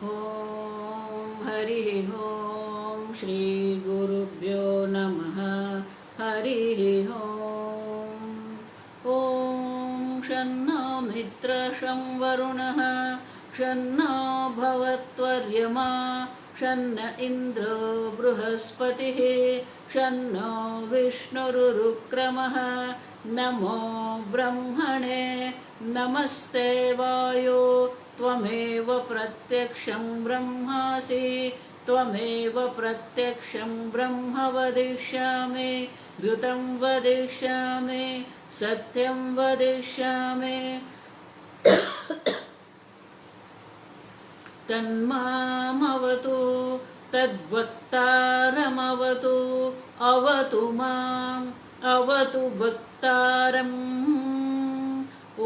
ॐ हरिः ॐ श्रीगुरुभ्यो नमः। हरिः ॐ। ॐ शन्नो मित्रशं वरुणः शन्नो भवत्वर्यमा शन्न इन्द्रो बृहस्पतिः शन्नो विष्णुरुक्रमः। नमो ब्रह्मणे नमस्ते वायो त्वमेव प्रत्यक्षं ब्रह्मासि त्वमेव प्रत्यक्षं ब्रह्म वदिष्यामि घृतं वदिष्यामि सत्यं वदिष्यामि तन्मामवतु तद्वक्तारमवतु अवतु माम् अवतु वक्तारम्। ॐ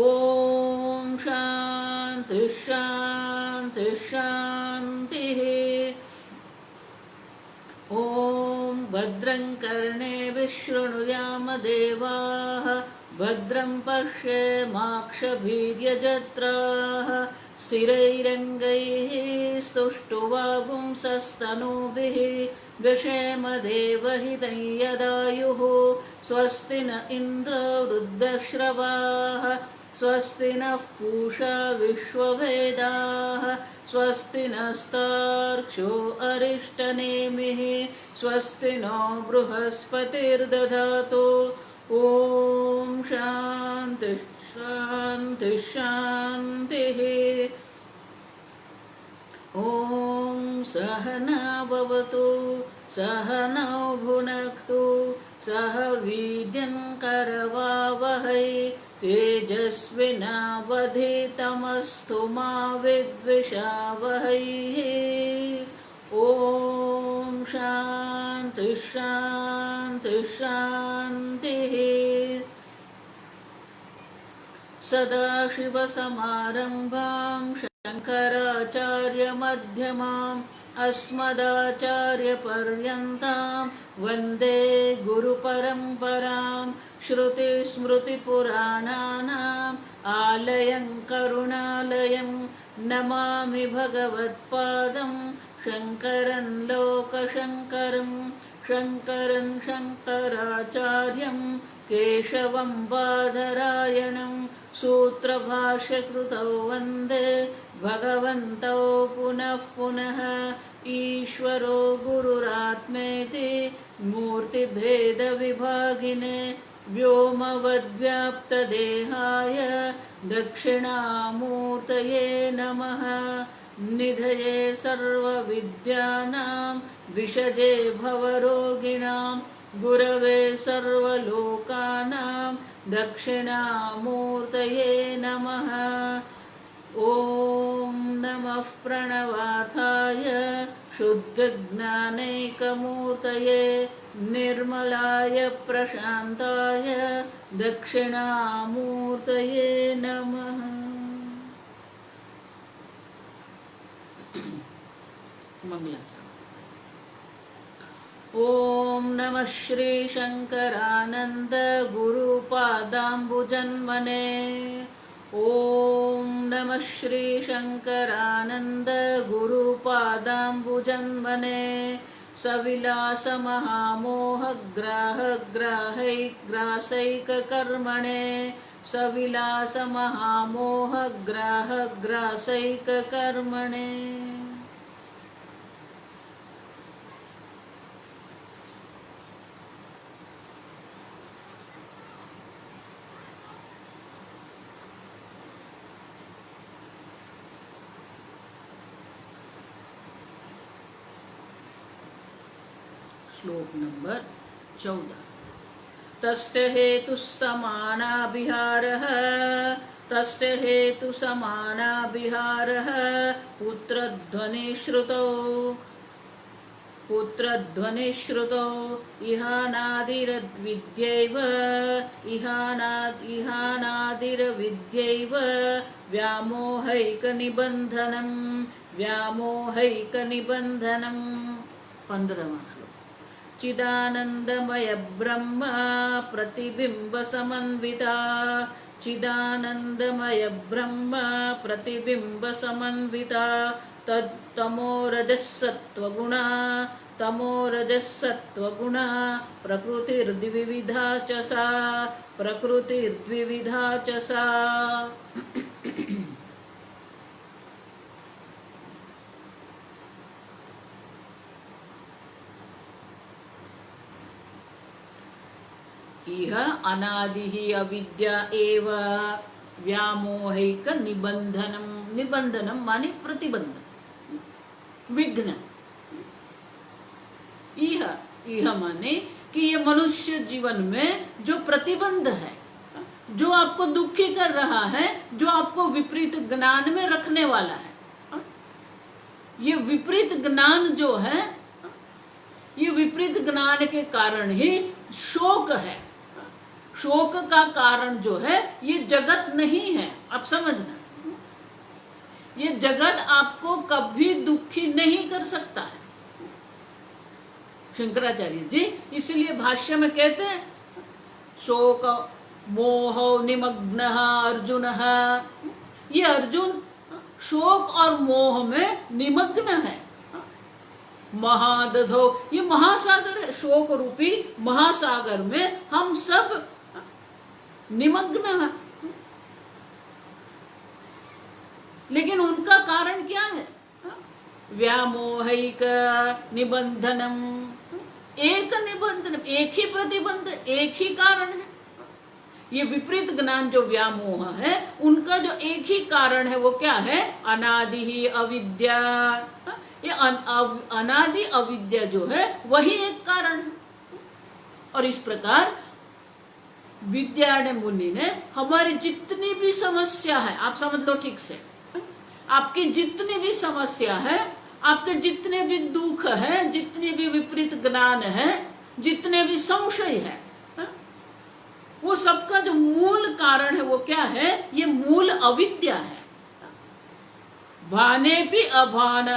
शान्ति शान्ति शान्तिः। ॐ भद्रं कर्णेभिः शृणुयाम देवाः भद्रं पश्येमाक्षभिर्यजत्राः स्थिरैरङ्गैः स्तुष्टुवागुंसस्तनूभिः व्यशेम देवहितं यदायुः। स्वस्ति न इन्द्रो वृद्धश्रवाः स्वस्ति नः पूषा विश्ववेदाः स्वस्ति नस्तार्क्ष्यो अरिष्टनेमिः स्वस्ति नो बृहस्पतिर्दधातु। ॐ शान्ति शान्ति शान्तिः। ॐ सहना भवतु सहनौ भुनक्तु सह वीर्यं करवावहै तेजस्विनावधीतमस्तु मा विद्विषावहै। ॐ शान्ति शान्ति शान्तिः। सदाशिवसमारम्भां शङ्कराचार्यमध्यमाम् अस्मदाचार्यपर्यन्तां वन्दे गुरुपरम्परां। श्रुतिस्मृतिपुराणानाम् आलयं करुणालयं नमामि भगवत्पादं शङ्करं लोकशङ्करं। शङ्करं शङ्कराचार्यं केशवं बादरायणं सूत्रभाष्यकृतौ वन्दे भगवन्तौ पुनः पुनः। ईश्वरो गुरुरात्मेति मूर्तिभेदविभागिने व्योमवद्व्याप्तदेहाय दक्षिणामूर्तये नमः। निधये सर्वविद्यानां विषजे भवरोगिणां गुरवे सर्वलोकानां दक्षिणामूर्तये नमः। ॐ नमः प्रणवार्थाय शुद्धज्ञानैकमूर्तये निर्मलाय प्रशान्ताय दक्षिणामूर्तये नमः। मंगलाचरण। ॐ नमः श्रीशङ्करानन्द गुरुपादाम्बुजन्मने। ॐ नमः श्रीशङ्करानन्द गुरुपादाम्बुजन्मने। सविलासमहामोहग्राहग्राहैग्रासैककर्मणे सविलासमहामोहग्राहग्रासैककर्मणे। श्लोक नंबर 14। तस्य हेतुस्समानाभिहारः तस्य हेतुसमानाभिहारः पुत्रध्वनिश्रुतौ इहानादिरविद्यैव इहानादिरविद्यैव व्यामोहैकनिबन्धनं 15वां श्लोक। चिदानन्दमय ब्रह्म प्रतिबिम्ब समन्विता चिदानंदमय ब्रह्म प्रतिबिंब समन्विता तमोरजसत्वगुणा तमोरजसत्वगुणा प्रकृतिर्द्विविधा च सा प्रकृतिर्द्विविधा च सा। इह अनादिः अविद्या एव व्यामोहैक निबंधनम। निबंधनम माने प्रतिबंध, विघ्न। इह माने कि ये मनुष्य जीवन में जो प्रतिबंध है, जो आपको दुखी कर रहा है, जो आपको विपरीत ज्ञान में रखने वाला है, ये विपरीत ज्ञान जो है, ये विपरीत ज्ञान के कारण ही शोक है। शोक का कारण जो है ये जगत नहीं है, आप समझना। ये जगत आपको कभी दुखी नहीं कर सकता है। शंकराचार्य जी इसलिए भाष्य में कहते हैं शोक मोह निमग्न अर्जुन। ये अर्जुन शोक और मोह में निमग्न है। महादधो, ये महासागर है, शोक रूपी महासागर में हम सब निमग्न है। लेकिन उनका कारण क्या है? व्यामोहिक निबंधनम, एक निबंधन, एक ही प्रतिबंध, एक ही कारण है। ये विपरीत ज्ञान जो व्यामोह है, उनका जो एक ही कारण है वो क्या है? अनादि ही अविद्या। ये अनादि अविद्या जो है वही एक कारण है। और इस प्रकार विद्यारण्य मुनि ने हमारी जितनी भी समस्या है, आप समझ लो ठीक से, आपकी जितनी भी समस्या है, आपके जितने भी दुख है, जितने भी विपरीत ज्ञान है, जितने भी संशय है, वो सबका जो मूल कारण है वो क्या है? ये मूल अविद्या है। भाने भी अभान,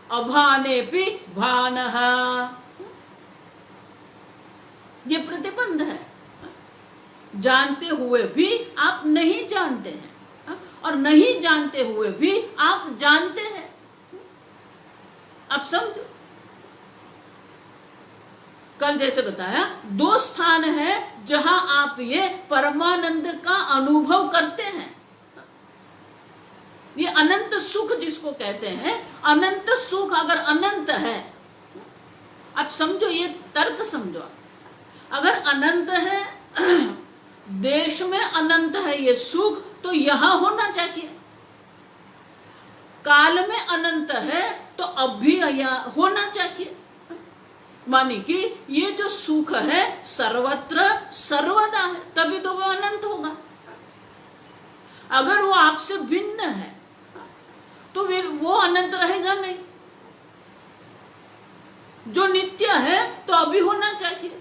अभाने भी भान, ये प्रतिबंध है। जानते हुए भी आप नहीं जानते हैं, और नहीं जानते हुए भी आप जानते हैं। आप समझो, कल जैसे बताया, दो स्थान है जहां आप ये परमानंद का अनुभव करते हैं। ये अनंत सुख जिसको कहते हैं, अनंत सुख अगर अनंत है, आप समझो, ये तर्क समझो। अगर अनंत है, देश में अनंत है ये सुख, तो यहां होना चाहिए। काल में अनंत है तो अब भी यहां होना चाहिए। मानी कि ये जो सुख है सर्वत्र सर्वदा है, तभी तो वो अनंत होगा। अगर वो आपसे भिन्न है तो फिर वो अनंत रहेगा नहीं। जो नित्य है तो अभी होना चाहिए।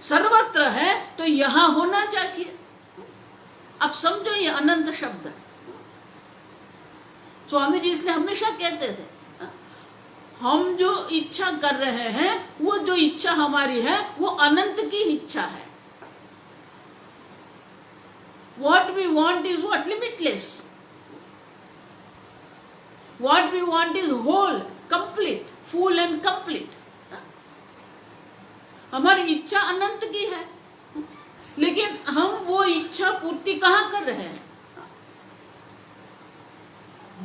सर्वत्र है तो यहां होना चाहिए। अब समझो, ये अनंत शब्द है। स्वामी जी इसलिए हमेशा कहते थे, हम जो इच्छा कर रहे हैं, वो जो इच्छा हमारी है वो अनंत की इच्छा है। What we want is what? Limitless. What we want is whole, complete, full and complete. हमारी इच्छा अनंत की है, लेकिन हम वो इच्छा पूर्ति कहाँ कर रहे हैं?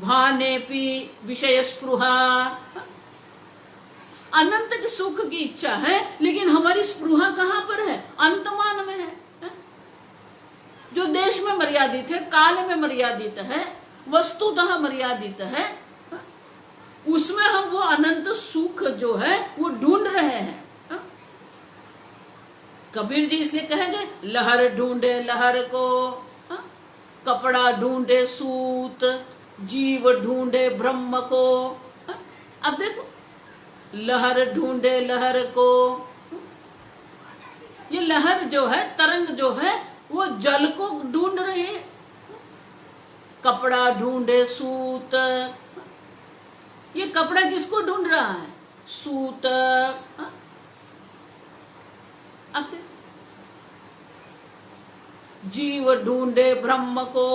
भानेपि विषय स्पृहा। अनंत के सुख की इच्छा है, लेकिन हमारी स्पृहा कहाँ पर है? अंतमान में है, जो देश में मर्यादित है, काल में मर्यादित है, वस्तुतः मर्यादित है। उसमें हम वो अनंत सुख जो है वो ढूंढ रहे हैं। कबीर जी इसलिए कहेंगे, लहर ढूंढे लहर को, कपड़ा ढूंढे सूत, जीव ढूंढे ब्रह्म को। अब देखो, लहर ढूंढे लहर को, ये लहर जो है, तरंग जो है, वो जल को ढूंढ रहे हैं। कपड़ा ढूंढे सूत, ये कपड़ा किसको ढूंढ रहा है? सूत। अब देखो, जीव ढूंढे ब्रह्म को,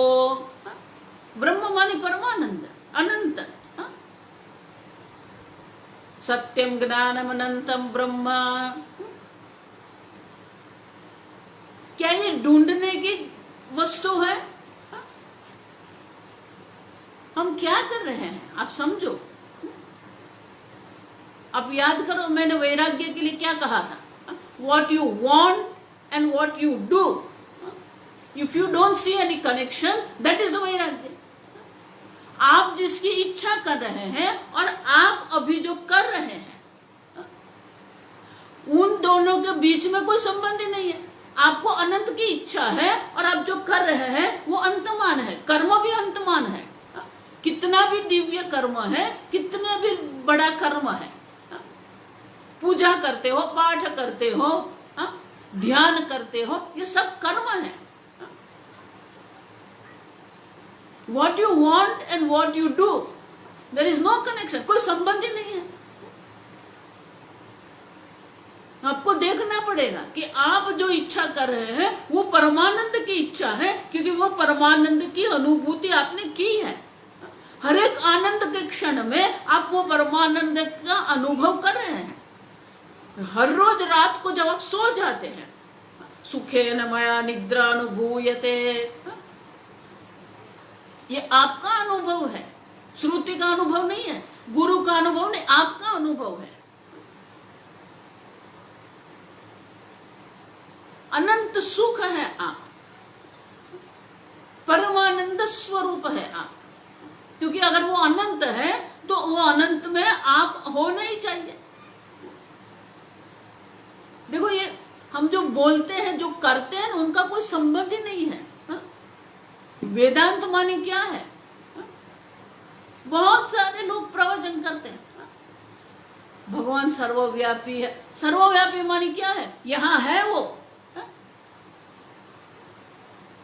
ब्रह्म मानी परमानंद, अनंत, सत्यम ज्ञानम अनंतम ब्रह्म। क्या ये ढूंढने की वस्तु है? हम क्या कर रहे हैं आप समझो। आप याद करो, मैंने वैराग्य के लिए क्या कहा था? What you want and what you do, if you don't see any connection, that is वैराग्य। आप जिसकी इच्छा कर रहे हैं और आप अभी जो कर रहे हैं, उन दोनों के बीच में कोई संबंध ही नहीं है। आपको अनंत की इच्छा है और आप जो कर रहे हैं वो अंतमान है, कर्म भी अंतमान है। कितना भी दिव्य कर्म है, कितना भी बड़ा कर्म है, पूजा करते हो, पाठ करते हो, ध्यान करते हो, ये सब कर्म है। What you want and what you do, there is no connection, कोई संबंध ही नहीं है। आपको देखना पड़ेगा कि आप जो इच्छा कर रहे हैं वो परमानंद की इच्छा है, क्योंकि वो परमानंद की अनुभूति आपने की है। हर एक आनंद के क्षण में आप वो परमानंद का अनुभव कर रहे हैं। हर रोज रात को जब आप सो जाते हैं, सुखेन मया निद्रा अनुभूयते, ये आपका अनुभव है, श्रुति का अनुभव नहीं है, गुरु का अनुभव नहीं, आपका अनुभव है। अनंत सुख है आप, परमानंद स्वरूप है आप, क्योंकि अगर वो अनंत है तो वो अनंत में आप होना ही चाहिए। देखो, ये हम जो बोलते हैं, जो करते हैं, उनका कोई संबंध ही नहीं है। वेदांत माने क्या है? बहुत सारे लोग प्रवचन करते हैं, भगवान सर्वव्यापी है। सर्वव्यापी माने क्या है? यहां है वो,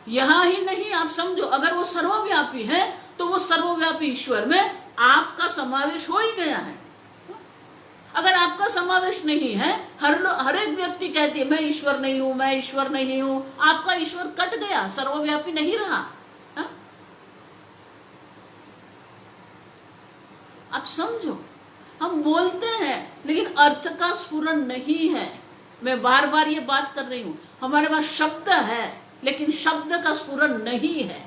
यहां ही नहीं। आप समझो, अगर वो सर्वव्यापी है तो वो सर्वव्यापी ईश्वर में आपका समावेश हो ही गया है। अगर आपका समावेश नहीं है, हर एक व्यक्ति कहती है मैं ईश्वर नहीं हूं, मैं ईश्वर नहीं हूं, आपका ईश्वर कट गया, सर्वव्यापी नहीं रहा। आप समझो, हम बोलते हैं लेकिन अर्थ का स्फुरन नहीं है। मैं बार बार ये बात कर रही हूं, हमारे पास शब्द है लेकिन शब्द का स्फुरन नहीं है।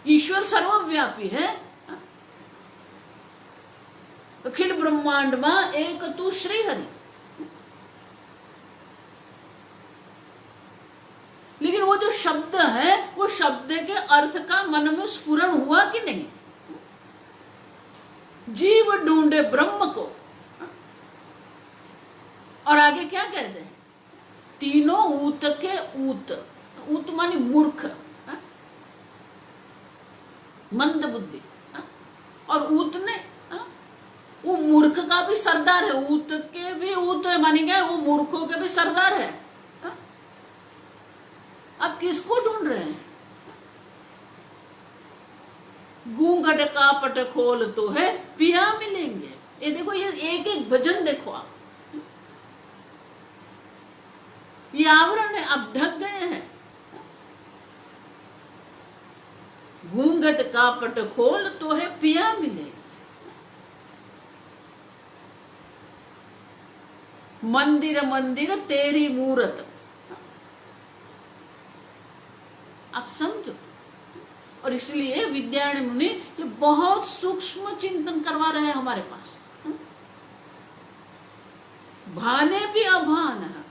ईश्वर सर्वव्यापी है, अखिल ब्रह्मांड में एक तू श्री हरि, लेकिन वो जो शब्द है, वो शब्द के अर्थ का मन में स्फुरन हुआ कि नहीं? जीव ढूंढे ब्रह्म को, और आगे क्या कहते हैं? तीनों ऊत के ऊत, ऊत मानी मूर्ख, मंद बुद्धि, और ऊत ने, वो मूर्ख का भी सरदार है, ऊत के भी ऊत मानी गए, वो मूर्खों के भी सरदार है। अब किसको ढूंढ रहे हैं? घूंघट का पट खोल तो है पिया मिलेंगे। ये देखो, ये एक एक भजन देखो आप, ये आवरण है, अब ढक गए हैं। घूंघट का पट खोल तो है पिया मिलेंगे, मंदिर मंदिर तेरी मूरत। आप समझो, और इसलिए विद्यारण्य मुनि ये बहुत सूक्ष्म चिंतन करवा रहे हैं हमारे पास। भाने भी अभान है,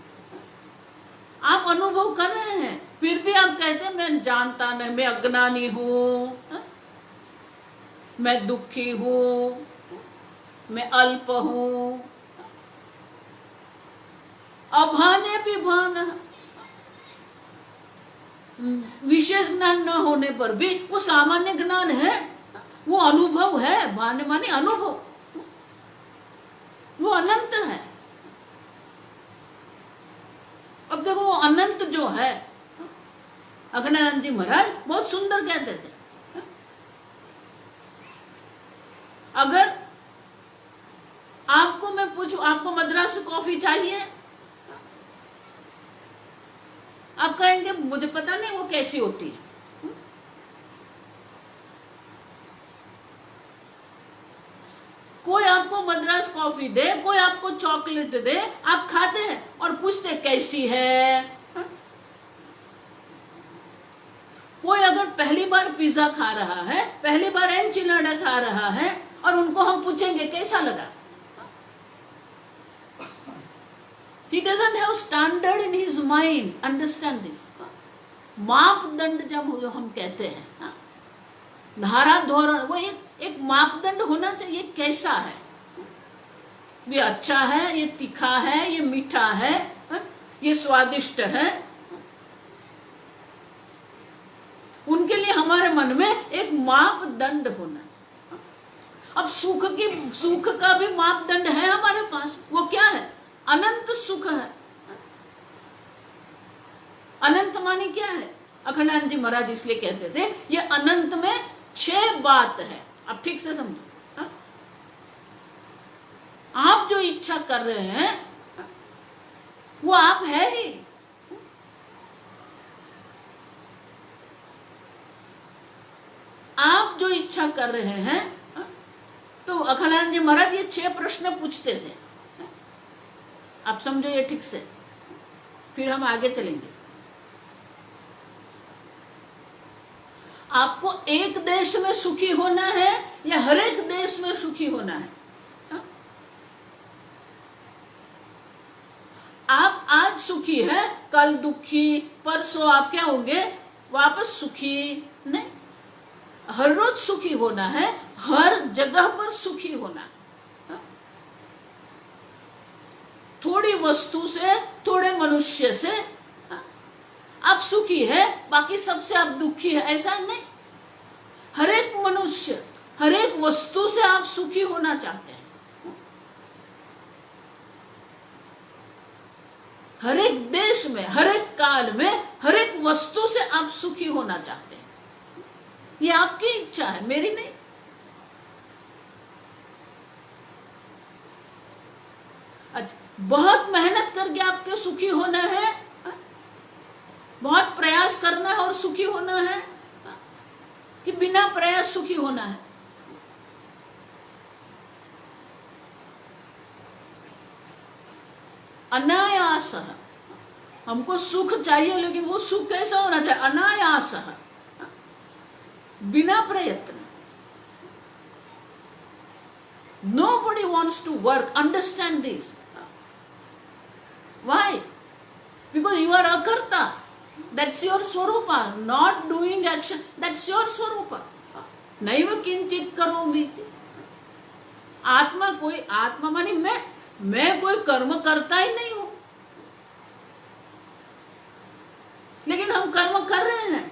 आप अनुभव कर रहे हैं, फिर भी आप कहते हैं मैं जानता नहीं, मैं अज्ञानी हूं, मैं दुखी हूं, मैं अल्प हूं। अभाने भी भान है, विशेष ज्ञान न होने पर भी वो सामान्य ज्ञान है, वो अनुभव है। भाने माने अनुभव, वो अनंत है। अब देखो, वो अनंत जो है, अग्निनाथ जी महाराज बहुत सुंदर कहते थे, अगर आपको मैं पूछूं आपको मद्रास कॉफी चाहिए, मुझे पता नहीं वो कैसी होती है। कोई आपको मद्रास कॉफी दे, कोई आपको चॉकलेट दे, आप खाते हैं और पूछते कैसी है। कोई अगर पहली बार पिज्जा खा रहा है, पहली बार एनचिलाडा खा रहा है, और उनको हम पूछेंगे कैसा लगा, he doesn't have standard in his mind, understand this। मापदंड जब हम कहते हैं, धारा धोरण, वो एक मापदंड होना चाहिए, कैसा है, ये अच्छा है, ये तीखा है, ये मीठा है, ये स्वादिष्ट है। उनके लिए हमारे मन में एक मापदंड होना चाहिए। अब सुख का भी मापदंड है हमारे पास, वो क्या है, अनंत सुख है। अनंत मानी क्या है, अखंडानंद जी महाराज इसलिए कहते थे ये अनंत में 6 बात है। अब ठीक से समझो, आप जो इच्छा कर रहे हैं वो आप है ही। आप जो इच्छा कर रहे हैं, तो अखंडानंद जी महाराज ये 6 प्रश्न पूछते थे। आप समझो ये ठीक से, फिर हम आगे चलेंगे। आपको एक देश में सुखी होना है या हर एक देश में सुखी होना है? आप आज सुखी है, कल दुखी, परसों आप क्या होंगे, वापस सुखी नहीं। हर रोज सुखी होना है, हर जगह पर सुखी होना है। थोड़ी वस्तु से, थोड़े मनुष्य से आप सुखी है, बाकी सबसे आप दुखी है, ऐसा नहीं। हर एक मनुष्य, हर एक वस्तु से आप सुखी होना चाहते हैं। हर एक देश में, हर एक काल में, हर एक वस्तु से आप सुखी होना चाहते हैं। ये आपकी इच्छा है, मेरी नहीं। अच्छा, बहुत मेहनत करके आपके सुखी होना है, बहुत प्रयास करना है और सुखी होना है, कि बिना प्रयास सुखी होना है? अनायास। हमको सुख चाहिए, लेकिन वो सुख कैसा होना चाहिए, अनायास, बिना प्रयत्न। Nobody wants to work, understand this। Why? Because you are akarta, that's your swarupa, not doing action, that's your swarupa। नैव किंचित करोमि। आत्मा कोई, आत्मा मानी मैं कोई कर्म करता ही नहीं हूं, लेकिन हम कर्म कर रहे हैं।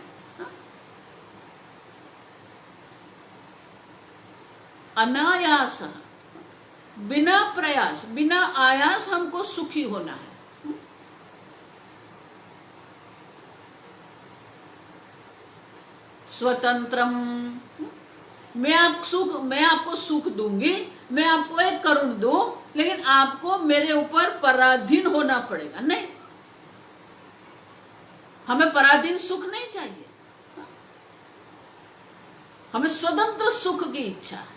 अनायास, बिना प्रयास, बिना आयास हमको सुखी होना है। स्वतंत्रम, मैं आपको सुख दूंगी, मैं आपको एक करुण दूं, लेकिन आपको मेरे ऊपर पराधीन होना पड़ेगा। नहीं, हमें पराधीन सुख नहीं चाहिए, हमें स्वतंत्र सुख की इच्छा है।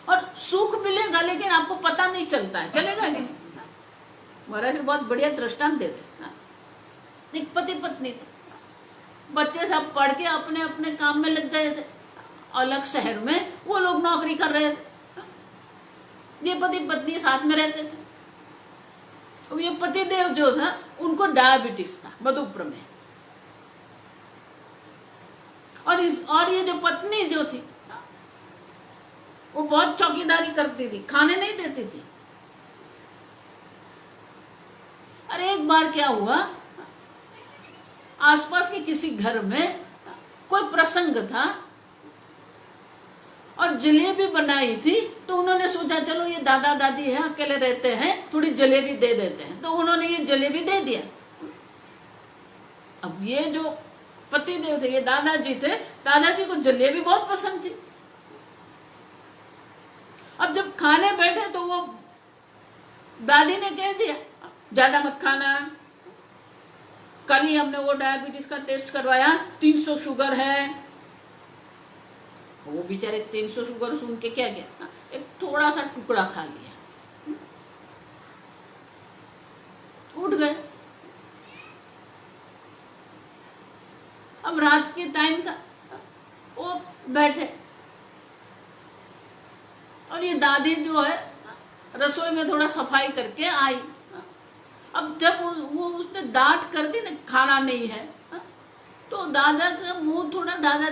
और सुख मिलेगा, लेकिन आपको पता नहीं चलता है, चलेगा नहीं। महाराज ने बहुत बढ़िया दृष्टांत दे दे। एक पति पत्नी थे, बच्चे सब पढ़ के अपने अपने काम में लग गए थे, अलग शहर में वो लोग नौकरी कर रहे थे, ये पति पत्नी साथ में रहते थे। तो ये पति देव जो था, उनको डायबिटीज था, मधुप्रमेह। और ये जो पत्नी जो थी, वो बहुत चौकीदारी करती थी, खाने नहीं देती थी। अरे एक बार क्या हुआ, आसपास के किसी घर में कोई प्रसंग था और जलेबी बनाई थी, तो उन्होंने सोचा चलो ये दादा दादी है, अकेले रहते हैं, थोड़ी जलेबी दे देते हैं, तो उन्होंने ये जलेबी दे दिया। अब ये जो पति देव थे, ये दादाजी थे, दादाजी को जलेबी बहुत पसंद थी। अब जब खाने बैठे तो वो दादी ने कह दिया ज्यादा मत खाना। कल ही हमने वो डायबिटीज का टेस्ट करवाया, 300 शुगर है। वो बेचारे 300 शुगर सुन के क्या किया, एक थोड़ा सा टुकड़ा खा लिया, उठ गए। अब रात के टाइम था, वो बैठे और ये दादी जो है रसोई में थोड़ा सफाई करके आई। अब जब वो उसने डांट कर दी ना, खाना नहीं है, तो दादाजी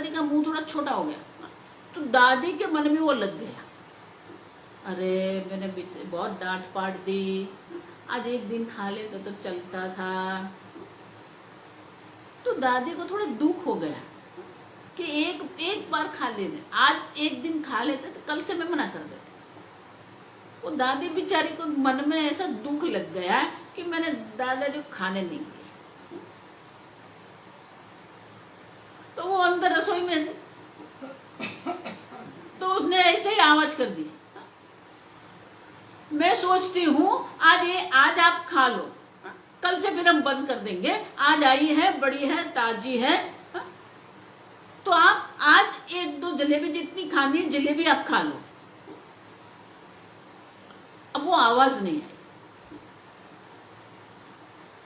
का मुंह थोड़ा छोटा हो गया। तो दादी के मन में वो लग गया, अरे मैंने बहुत डांट पाट दी, आज एक दिन खा लेते तो चलता था। तो दादी को थोड़ा दुख हो गया कि एक बार खा लेते, आज एक दिन खा लेते तो कल से मैं मना कर देती। वो दादी बेचारी को मन में ऐसा दुख लग गया कि मैंने दादाजी को खाने नहीं दिया। तो वो अंदर रसोई में, तो उसने ऐसे ही आवाज कर दी, मैं सोचती हूँ आज आप खा लो, कल से फिर हम बंद कर देंगे। आज आई है, बड़ी है, ताजी है, तो आप आज 1-2 जलेबी जितनी खानी है जलेबी आप खा लो। अब वो आवाज नहीं आई।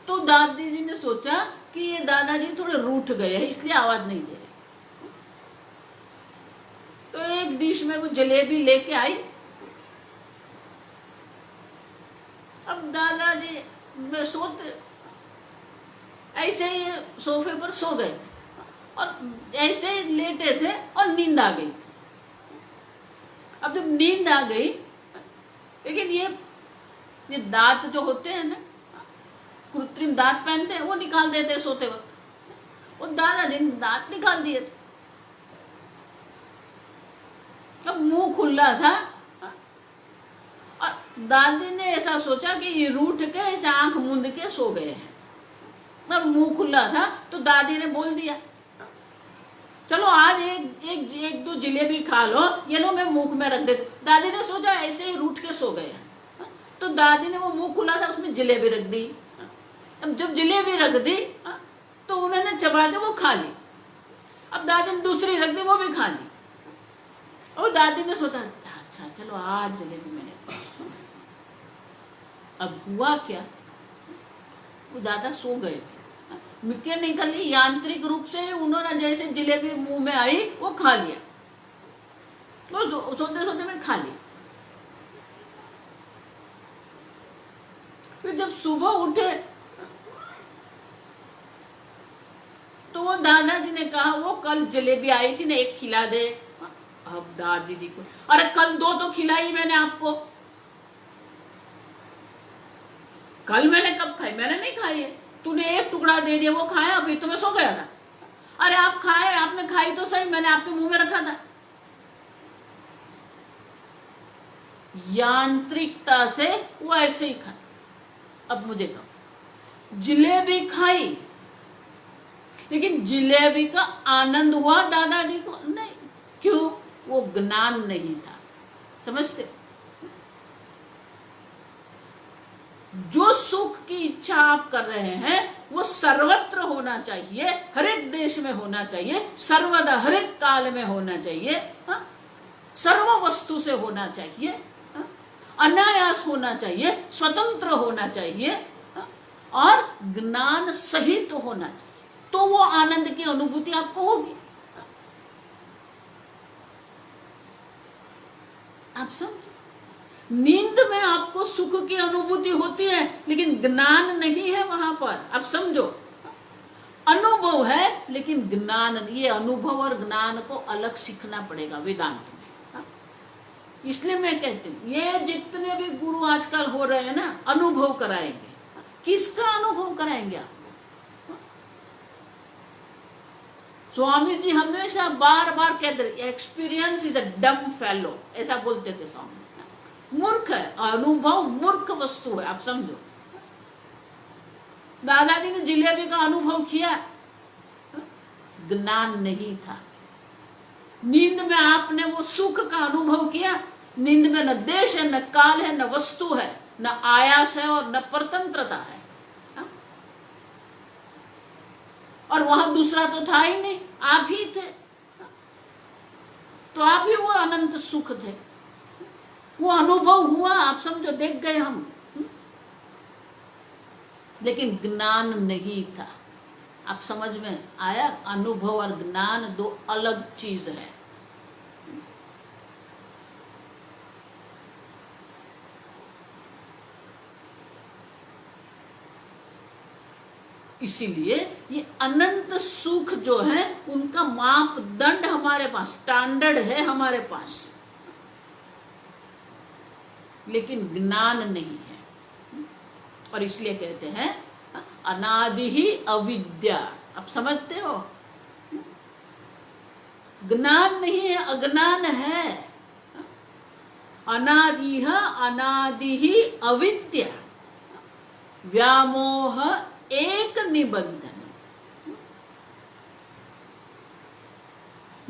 तो दादी जी ने सोचा कि ये दादाजी थोड़े रूठ गए हैं, इसलिए आवाज नहीं दे रहे। तो एक डिश में वो जलेबी लेके आई। अब दादाजी में सोते ऐसे ही सोफे पर सो गए थे और ऐसे ही लेटे थे और नींद आ गई थी। अब जब नींद आ गई, लेकिन ये दांत जो होते हैं ना, कृत्रिम दांत पहनते हैं, वो निकाल देते हैं सोते वक्त। वो दादाजी ने दांत निकाल दिए थे। अब मुंह खुला था और दादी ने ऐसा सोचा कि ये रूठ के ऐसे आंख मूंद के सो गए हैं। और मुंह खुला था तो दादी ने बोल दिया, चलो आज एक 2 जलेबी खा लो, ये लो मैं मुंह में रख देती। दादी ने सोचा ऐसे ही रूठ के सो गए, तो दादी ने वो मुंह खुला था उसमें जलेबी रख दी। अब जब जलेबी रख दी तो उन्होंने चबा के वो खा ली। अब दादी ने दूसरी रख दी, वो भी खा ली। और दादी ने सोचा अच्छा चलो आज जलेबी मैंने। अब हुआ क्या, वो दादा सो गए थे। मैकेनिकली यांत्रिक रूप से उन्होंने जैसे जलेबी मुंह में आई वो खा लिया, तो सोते सोते में खा लिया। फिर जब सुबह उठे तो वो दादाजी ने कहा, वो कल जलेबी आई थी ना, एक खिला दे। अब दादी जी को, अरे कल 2 तो खिलाई मैंने आपको। कल मैंने कब खाई, मैंने नहीं खाई है, तूने एक टुकड़ा दे दिया, वो खाया, अभी तो मैं सो गया था। अरे आप खाए, आपने खाई तो सही, मैंने आपके मुंह में रखा था। यांत्रिकता से वो ऐसे ही खाए। अब मुझे कहो, जलेबी खाई, लेकिन जलेबी का आनंद हुआ दादाजी को नहीं। क्यों? वो ज्ञान नहीं था। समझते? जो सुख की इच्छा आप कर रहे हैं वो सर्वत्र होना चाहिए, हर एक देश में होना चाहिए, सर्वदा हर एक काल में होना चाहिए, सर्व वस्तु से होना चाहिए, अनायास होना चाहिए, स्वतंत्र होना चाहिए और ज्ञान सहित होना चाहिए, तो वो आनंद की अनुभूति आपको होगी। आप समझो, नींद में आपको सुख की अनुभूति होती है, लेकिन ज्ञान नहीं है वहां पर। आप समझो, अनुभव है लेकिन ज्ञान, ये अनुभव और ज्ञान को अलग सीखना पड़ेगा वेदांत में। इसलिए मैं कहती हूँ, ये जितने भी गुरु आजकल हो रहे हैं ना, अनुभव कराएंगे। किसका अनुभव कराएंगे आपको? स्वामी जी हमेशा बार बार कहते रहे, एक्सपीरियंस इज अ डम फेलो, ऐसा बोलते थे स्वामी। मूर्ख है, अनुभव मूर्ख वस्तु है। आप समझो, दादाजी ने जलेबी का अनुभव किया, ज्ञान नहीं था। नींद में आपने वो सुख का अनुभव किया, नींद में न देश है, न काल है, न वस्तु है, न आयास है और न परतंत्रता है। और वहां दूसरा तो था ही नहीं, आप ही थे। तो आप ही वो अनंत सुख थे, वो अनुभव हुआ, आप समझो, देख गए हम। लेकिन ज्ञान नहीं था। आप समझ में आया? अनुभव और ज्ञान दो अलग चीज है। इसीलिए ये अनंत सुख जो है उनका मापदंड हमारे पास, स्टैंडर्ड है हमारे पास, लेकिन ज्ञान नहीं है। और इसलिए कहते हैं अनादि ही अविद्या। आप समझते हो? ज्ञान नहीं है, अज्ञान है। अनादि ही अविद्या, व्यामोह एक निबंधन।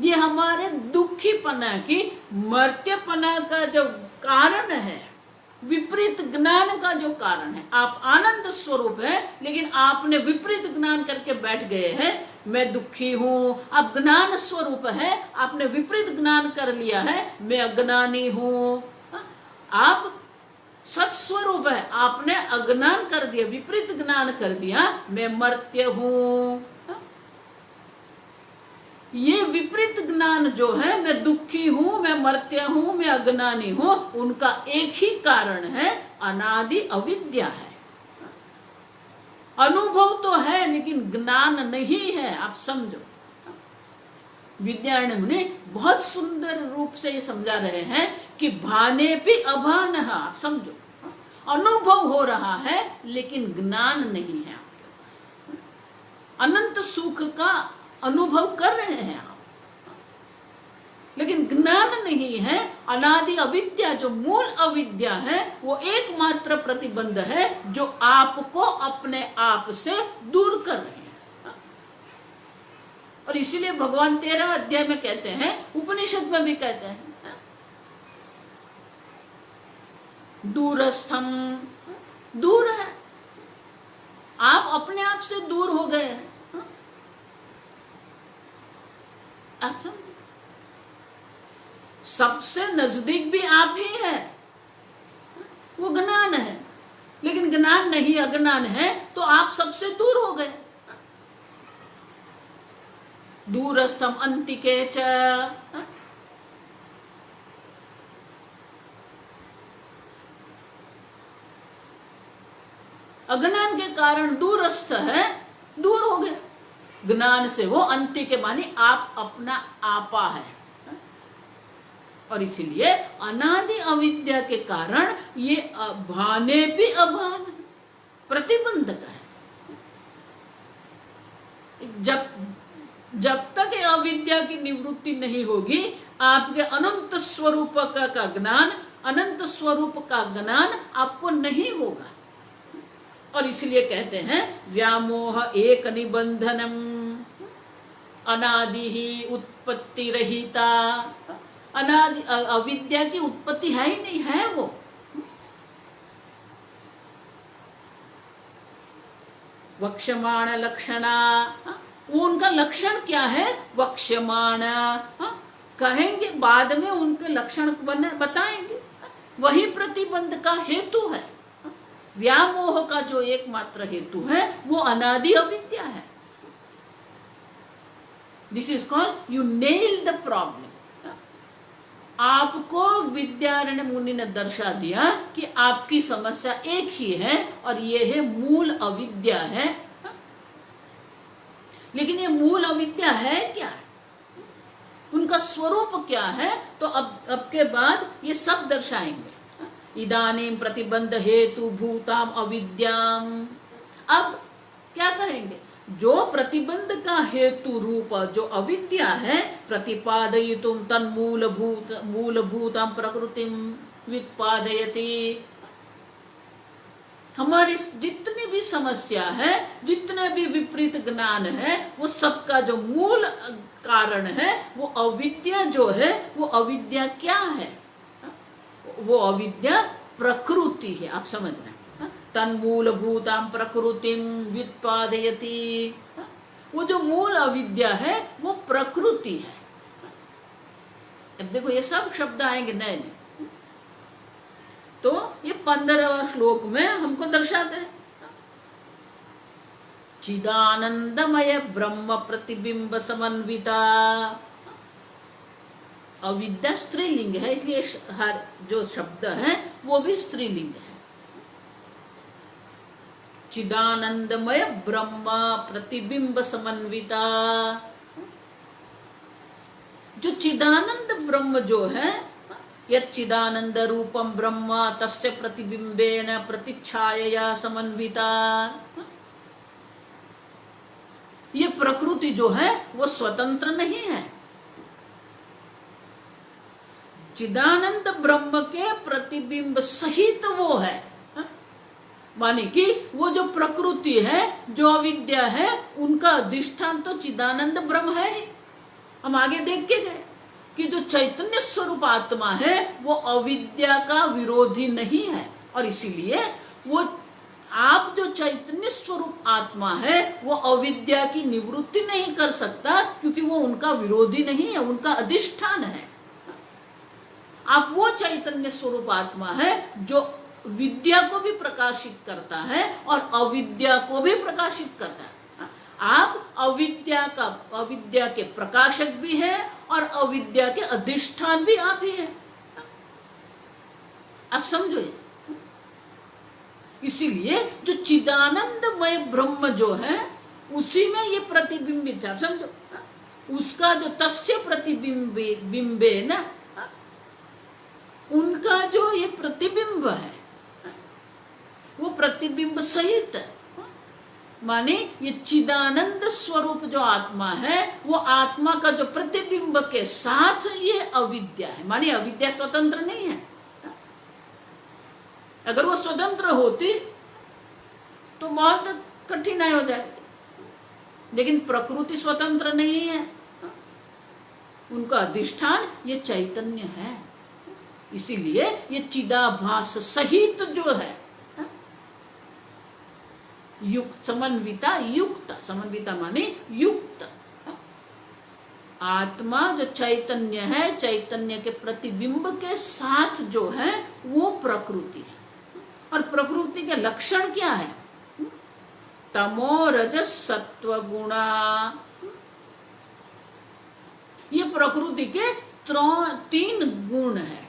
ये हमारे दुखीपना की, मर्त्यपना का जो कारण है, विपरीत ज्ञान का जो कारण है। आप आनंद स्वरूप है, लेकिन आपने विपरीत ज्ञान करके बैठ गए हैं, मैं दुखी हूं। आप ज्ञान स्वरूप है, आपने विपरीत ज्ञान कर लिया है, मैं अज्ञानी हूं। आप सत्स्वरूप है, आपने अज्ञान कर दिया, विपरीत ज्ञान कर दिया, मैं मर्त्य हूं। ये विपरीत ज्ञान जो है, मैं दुखी हूं, मैं मर्त्य हूं, मैं अज्ञानी हूं, उनका एक ही कारण है, अनादि अविद्या है। अनुभव तो है लेकिन ज्ञान नहीं है। आप समझो, विद्यारण्य मुनि बहुत सुंदर रूप से ये समझा रहे हैं कि भाने पे अभान है। आप समझो, अनुभव हो रहा है लेकिन ज्ञान नहीं है आपके पास। अनंत सुख का अनुभव कर रहे हैं आप, लेकिन ज्ञान नहीं है। अनादि अविद्या, जो मूल अविद्या है, वो एकमात्र प्रतिबंध है जो आपको अपने आप से दूर कर रहे हैं। और इसीलिए भगवान 13 अध्याय में कहते हैं, उपनिषद में भी कहते हैं, दूरस्थम, दूर है, आप अपने आप से दूर हो गए हैं। आप समझे? सबसे नजदीक भी आप ही है, वो ज्ञान है। लेकिन ज्ञान नहीं, अज्ञान है, तो आप सबसे दूर हो गए। दूरस्थम अंतिके च, अज्ञान के कारण दूरस्थ है, दूर हो गए। ज्ञान से वो अंति के मानी आप अपना आपा है। और इसीलिए अनादि अविद्या के कारण ये भाने भी अभान, प्रतिबंधक है। जब तक ये अविद्या की निवृत्ति नहीं होगी, आपके अनंत स्वरूप का ज्ञान, अनंत स्वरूप का ज्ञान आपको नहीं होगा। और इसलिए कहते हैं व्यामोह एक निबंधनम, अनादि ही उत्पत्ति रहिता। अनादि अविद्या की उत्पत्ति है ही नहीं, है वो। वक्ष्यमाण लक्षणा, वो उनका लक्षण क्या है? वक्ष्यमाण, कहेंगे बाद में उनके लक्षण बताएंगे। वही प्रतिबंध का हेतु है। व्यामोह का जो एकमात्र हेतु है वो अनादि अविद्या है। This is called you nail the problem. आपको विद्यारण्य मुनि ने दर्शा दिया कि आपकी समस्या एक ही है और ये है मूल अविद्या है। लेकिन ये मूल अविद्या है क्या, उनका स्वरूप क्या है? तो अब के बाद ये सब दर्शाएंगे। इदानीं प्रतिबंध हेतु भूताम अविद्याम। अब क्या कहेंगे? जो प्रतिबंध का हेतु रूप जो अविद्या है, प्रतिपादयितुम तन्मूलभूतम प्रकृतिम व्युत्पादयति। हमारी जितनी भी समस्या है, जितने भी विपरीत ज्ञान है, वो सबका जो मूल कारण है वो अविद्या जो है, वो अविद्या क्या है? वो अविद्या प्रकृति है, आप समझना। तन्मूलभूतां प्रकृतिं व्युत्पादयति, वो जो मूल अविद्या है वो प्रकृति है। अब देखो ये सब शब्द आएंगे नए नए, तो ये 15वां श्लोक में हमको दर्शाते हैं। चिदानंदमय ब्रह्म प्रतिबिंब समन्विता, अविद्या स्त्रीलिंग है, इसलिए हर जो शब्द है वो भी स्त्रीलिंग है। चिदानंदमय ब्रह्म प्रतिबिंब समन्विता, जो चिदानंद ब्रह्म जो है, यच्चिदानंद रूपम ब्रह्म तस्य प्रतिबिंबेन प्रतिच्छायया समन्विता, ये प्रकृति जो है वो स्वतंत्र नहीं है। चिदानंद ब्रह्म के प्रतिबिंब सहित वो है, माने कि वो जो प्रकृति है, जो अविद्या है, उनका अधिष्ठान तो चिदानंद ब्रह्म है ही। हम आगे देख के गए कि जो चैतन्य स्वरूप आत्मा है वो अविद्या का विरोधी नहीं है, और इसीलिए वो आप जो चैतन्य स्वरूप आत्मा है वो अविद्या की निवृत्ति नहीं कर सकता, क्योंकि वो उनका विरोधी नहीं है, उनका अधिष्ठान है। आप वो चैतन्य स्वरूप आत्मा है जो विद्या को भी प्रकाशित करता है और अविद्या को भी प्रकाशित करता है। आप अविद्या के प्रकाशक भी हैं और अविद्या के अधिष्ठान भी आप ही हैं। आप समझो, इसीलिए जो चिदानंदमय ब्रह्म जो है उसी में ये प्रतिबिंबित है। समझो, उसका जो तस्य प्रतिबिंबे ना, उनका जो ये प्रतिबिंब है वो प्रतिबिंब सहित है। माने ये चिदानंद स्वरूप जो आत्मा है वो आत्मा का जो प्रतिबिंब के साथ ये अविद्या है। माने अविद्या स्वतंत्र नहीं है। अगर वो स्वतंत्र होती तो बहुत कठिनाई हो जाएगी, लेकिन प्रकृति स्वतंत्र नहीं है, उनका अधिष्ठान ये चैतन्य है। इसीलिए ये चिदाभास सहित जो है युक्त, समन्विता युक्त, समन्विता माने युक्त आत्मा जो चैतन्य है, चैतन्य के प्रतिबिंब के साथ जो है वो प्रकृति है। और प्रकृति के लक्षण क्या है? तमो रजस सत्व गुणा, ये प्रकृति के 3 गुण है,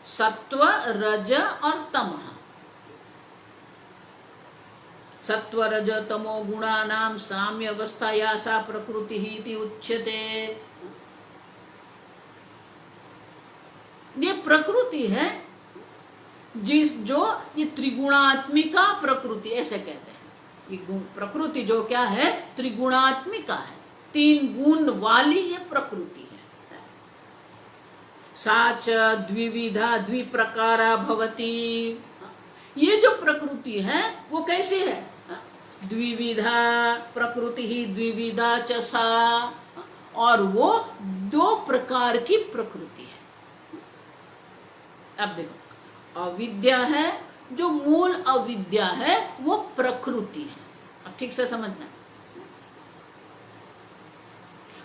सत्व रज और तमः। सत्व रज तमो गुणानां साम्य अवस्थाया सा प्रकृति इति उच्यते। ये प्रकृति है जो ये त्रिगुणात्मिका प्रकृति ऐसे कहते हैं। ये प्रकृति जो क्या है, त्रिगुणात्मिका है, 3 गुण वाली ये प्रकृति है। साच द्विविधा द्विप्रकारा भवति, ये जो प्रकृति है वो कैसी है? द्विविधा प्रकृति ही द्विविधा च सा, और वो 2 प्रकार की प्रकृति है। अब देखो, अविद्या है, जो मूल अविद्या है वो प्रकृति है। अब ठीक से समझना,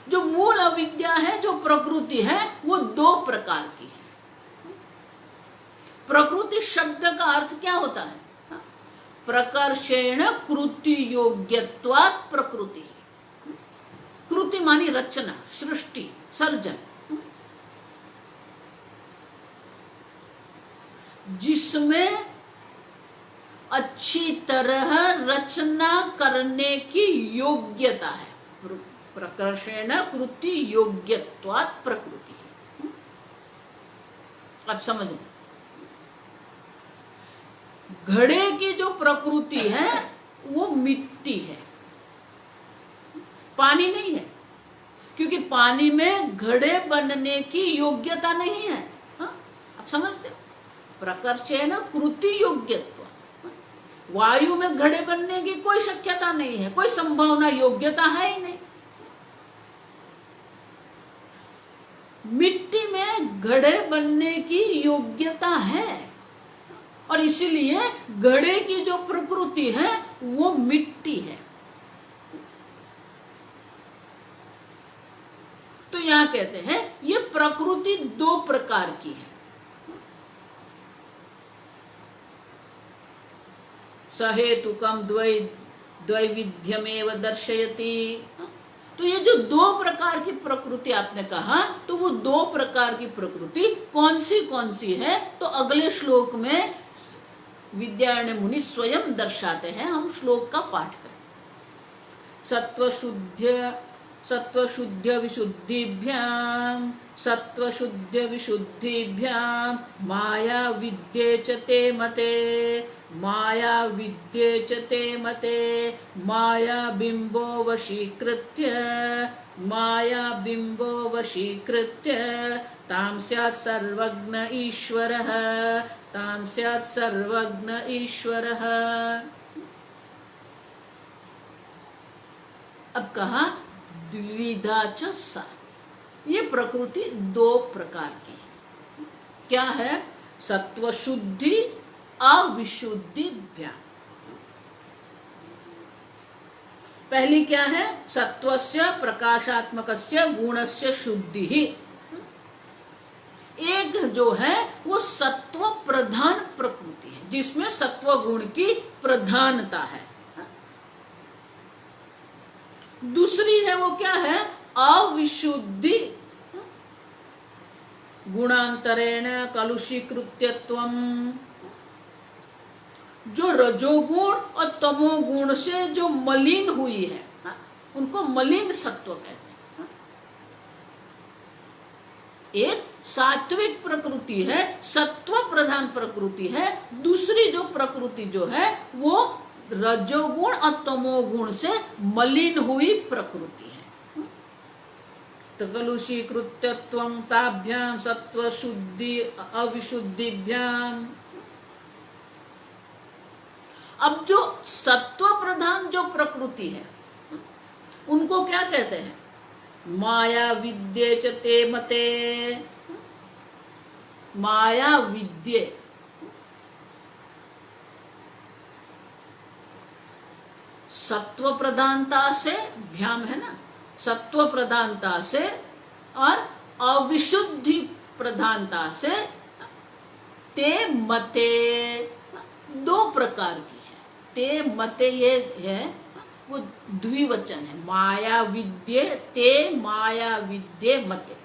जो मूल अविद्या है, जो प्रकृति है, वो 2 प्रकार की है। प्रकृति शब्द का अर्थ क्या होता है? प्रकर्षेण कृति योग्यत्वात् प्रकृति। कृति मानी रचना, सृष्टि, सर्जन, जिसमें अच्छी तरह रचना करने की योग्यता है। प्रकर्षेण कृति योग्यत्वात् प्रकृति। अब समझ, घड़े की जो प्रकृति है वो मिट्टी है, पानी नहीं है, क्योंकि पानी में घड़े बनने की योग्यता नहीं है। आप समझते हो? प्रकर्षेण कृति योग्यत्व, वायु में घड़े बनने की कोई शक्यता नहीं है, कोई संभावना, योग्यता है ही नहीं। मिट्टी में घड़े बनने की योग्यता है, और इसीलिए घड़े की जो प्रकृति है वो मिट्टी है। तो यहां कहते हैं ये प्रकृति दो प्रकार की है। सहेतुकम द्वैविध्यमेव दर्शयति। तो ये जो दो प्रकार की प्रकृति आपने कहा, तो वो दो प्रकार की प्रकृति कौन सी है, तो अगले श्लोक में विद्यारण्य मुनि स्वयं दर्शाते हैं। हम श्लोक का पाठ करें। सत्वशुद्ध विशुद्धिभ्यां माया विद्ये च ते मते, माया विद्ये च ते मते, माया बिंबो वशीकृत्य तां स्यात् सर्वज्ञ ईश्वरः, तां स्यात् सर्वज्ञ ईश्वरः। अब कहा द्विविधा च सा, ये प्रकृति दो प्रकार की है। क्या है? सत्व शुद्धि अविशुद्धिभ्यां। पहली क्या है? सत्वस्य प्रकाशात्मकस्य गुणस्य शुद्धि ही। एक जो है वो सत्व प्रधान प्रकृति है, जिसमें सत्व गुण की प्रधानता है। दूसरी है वो क्या है? अविशुद्धि। गुणांतरेण कलुषीकृत्यत्वम, जो रजोगुण और तमोगुण से जो मलिन हुई है, उनको मलिन सत्व कहते हैं। एक सात्विक प्रकृति है, सत्व प्रधान प्रकृति है। दूसरी जो प्रकृति जो है वो रजोगुण और तमोगुण से मलिन हुई प्रकृति है। तो कलुषीकृत्यत्वं ताभ्यां सत्व शुद्धि अविशुद्धिभ्यां। अब जो सत्व प्रधान जो प्रकृति है उनको क्या कहते हैं? माया विद्ये च ते मते। माया विद्ये, सत्व प्रधानता से, भ्याम है ना, सत्व प्रधानता से और अविशुद्धि प्रधानता से ते मते, दो प्रकार की है। ते मते ये है वो द्विवचन है। माया विद्ये ते, माया विद्ये मते।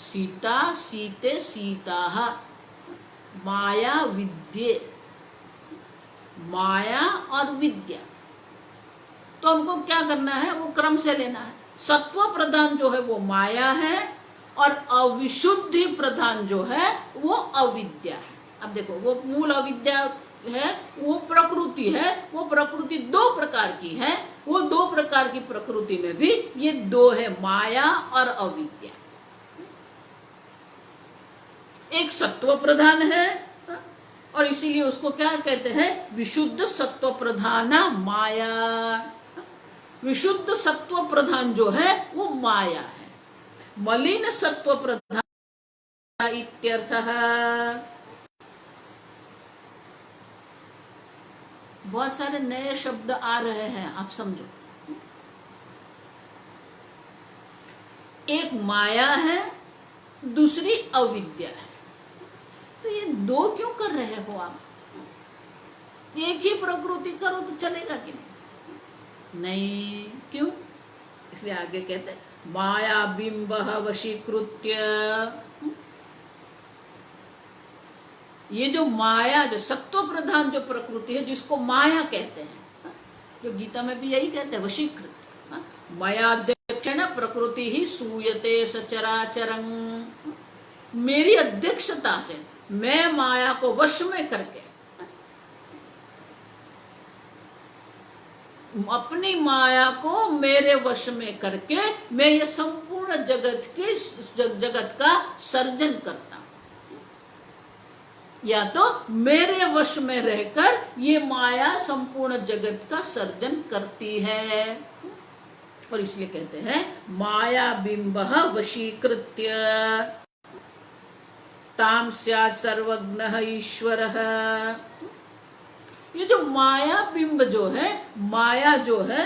सीता सीते सीताः, माया विद्ये, माया और विद्या। तो हमको क्या करना है? वो क्रम से लेना है। सत्व प्रधान जो है वो माया है, और अविशुद्धि प्रधान जो है वो अविद्या है। अब देखो, वो मूल अविद्या है, वो प्रकृति है। वो प्रकृति दो प्रकार की है। वो दो प्रकार की प्रकृति में भी ये दो है, माया और अविद्या। एक सत्व प्रधान है, और इसीलिए उसको क्या कहते हैं? विशुद्ध सत्व प्रधान माया। विशुद्ध सत्व प्रधान जो है वो माया है। मलिन सत्व प्रधान इत्यर्थः। बहुत सारे नए शब्द आ रहे हैं, आप समझो। एक माया है, दूसरी अविद्या है। तो ये दो क्यों कर रहे हो आप? एक ही प्रकृति करो तो चलेगा कि नहीं? क्यों? इसलिए आगे कहते हैं माया बिंब वशीकृत्य। ये जो माया, जो सत्व प्रधान जो प्रकृति है, जिसको माया कहते हैं, जो गीता में भी यही कहते हैं, वशीकृत। मयाध्यक्षेण प्रकृति ही सूयते सचराचरं। मेरी अध्यक्षता से, मैं माया को वश में करके, अपनी माया को मेरे वश में करके मैं ये संपूर्ण जगत का सर्जन करता हूं। या तो मेरे वश में रहकर ये माया संपूर्ण जगत का सर्जन करती है। और इसलिए कहते हैं माया बिंब वशीकृत्य ताम स्यात् सर्वज्ञः ईश्वरः। ये जो माया बिंब जो है, माया जो है,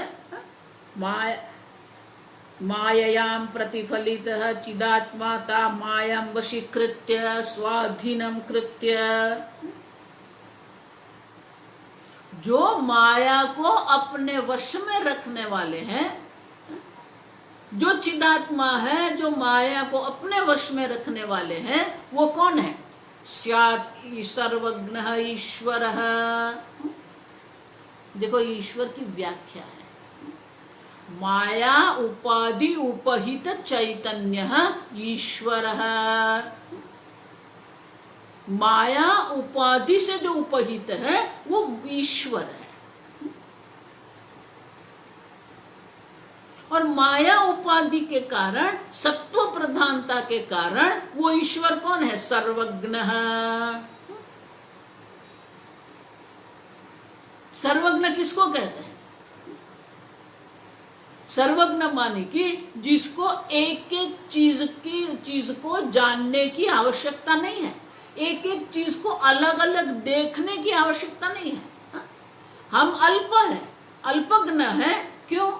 माययाम प्रतिफलितः चिदात्मा ता मायां वशीकृत्य स्वाधीनं कृत्य, जो माया को अपने वश में रखने वाले हैं, जो चिदात्मा है, जो माया को अपने वश में रखने वाले हैं, वो कौन है? स्यात् सर्वज्ञः ईश्वरः। देखो ईश्वर की व्याख्या है, माया उपाधि उपहित चैतन्य ईश्वरः। माया उपाधि से जो उपहित है वो ईश्वर है, और माया उपाधि के कारण, सत्व प्रधानता के कारण वो ईश्वर कौन है? सर्वज्ञ। सर्वज्ञ किसको कहते हैं? सर्वज्ञ माने कि जिसको एक एक चीज को जानने की आवश्यकता नहीं है, एक एक चीज को अलग अलग देखने की आवश्यकता नहीं है। हम अल्प है, अल्पज्ञ है। क्यों?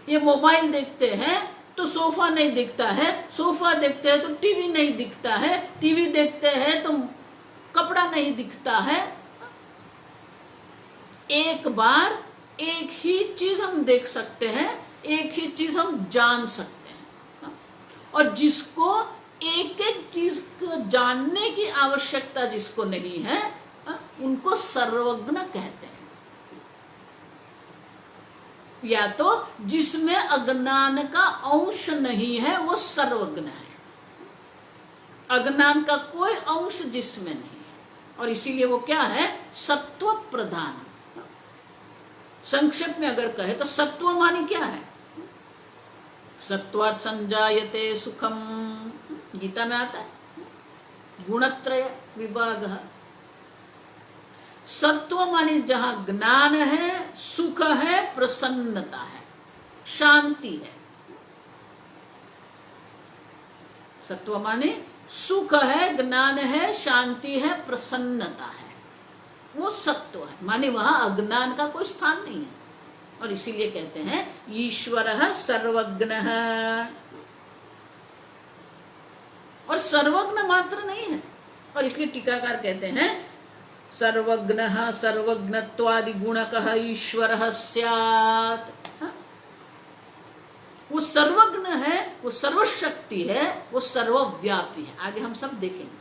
ये मोबाइल देखते हैं तो सोफा नहीं दिखता है, सोफा देखते हैं तो टीवी नहीं दिखता है, टीवी देखते हैं तो कपड़ा नहीं दिखता है। एक बार एक ही चीज हम देख सकते हैं, एक ही चीज हम जान सकते हैं, और जिसको एक एक चीज को जानने की आवश्यकता जिसको नहीं है, उनको सर्वज्ञ कहते हैं। या तो जिसमें अज्ञान का अंश नहीं है वो सर्वज्ञ है, अज्ञान का कोई अंश जिसमें नहीं है, और इसीलिए वो क्या है? सत्व प्रधान। संक्षेप में अगर कहे तो सत्व माने क्या है? सत्वात् संजायते सुखम, गीता में आता है, गुणत्रय विभाग। सत्व माने जहां ज्ञान है, सुख है, प्रसन्नता है, शांति है। सत्व माने सुख है, ज्ञान है, शांति है, प्रसन्नता है, वो सत्व है। माने वहां अज्ञान का कोई स्थान नहीं है, और इसीलिए कहते हैं ईश्वरः सर्वज्ञः। और सर्वज्ञ मात्र नहीं है, और इसलिए टीकाकार कहते हैं सर्वज्ञः सर्वज्ञत्वादि गुणकः ईश्वरः स्यात्। वो सर्वज्ञ है, वो सर्वशक्ति है, वो सर्वव्यापी है। आगे हम सब देखेंगे।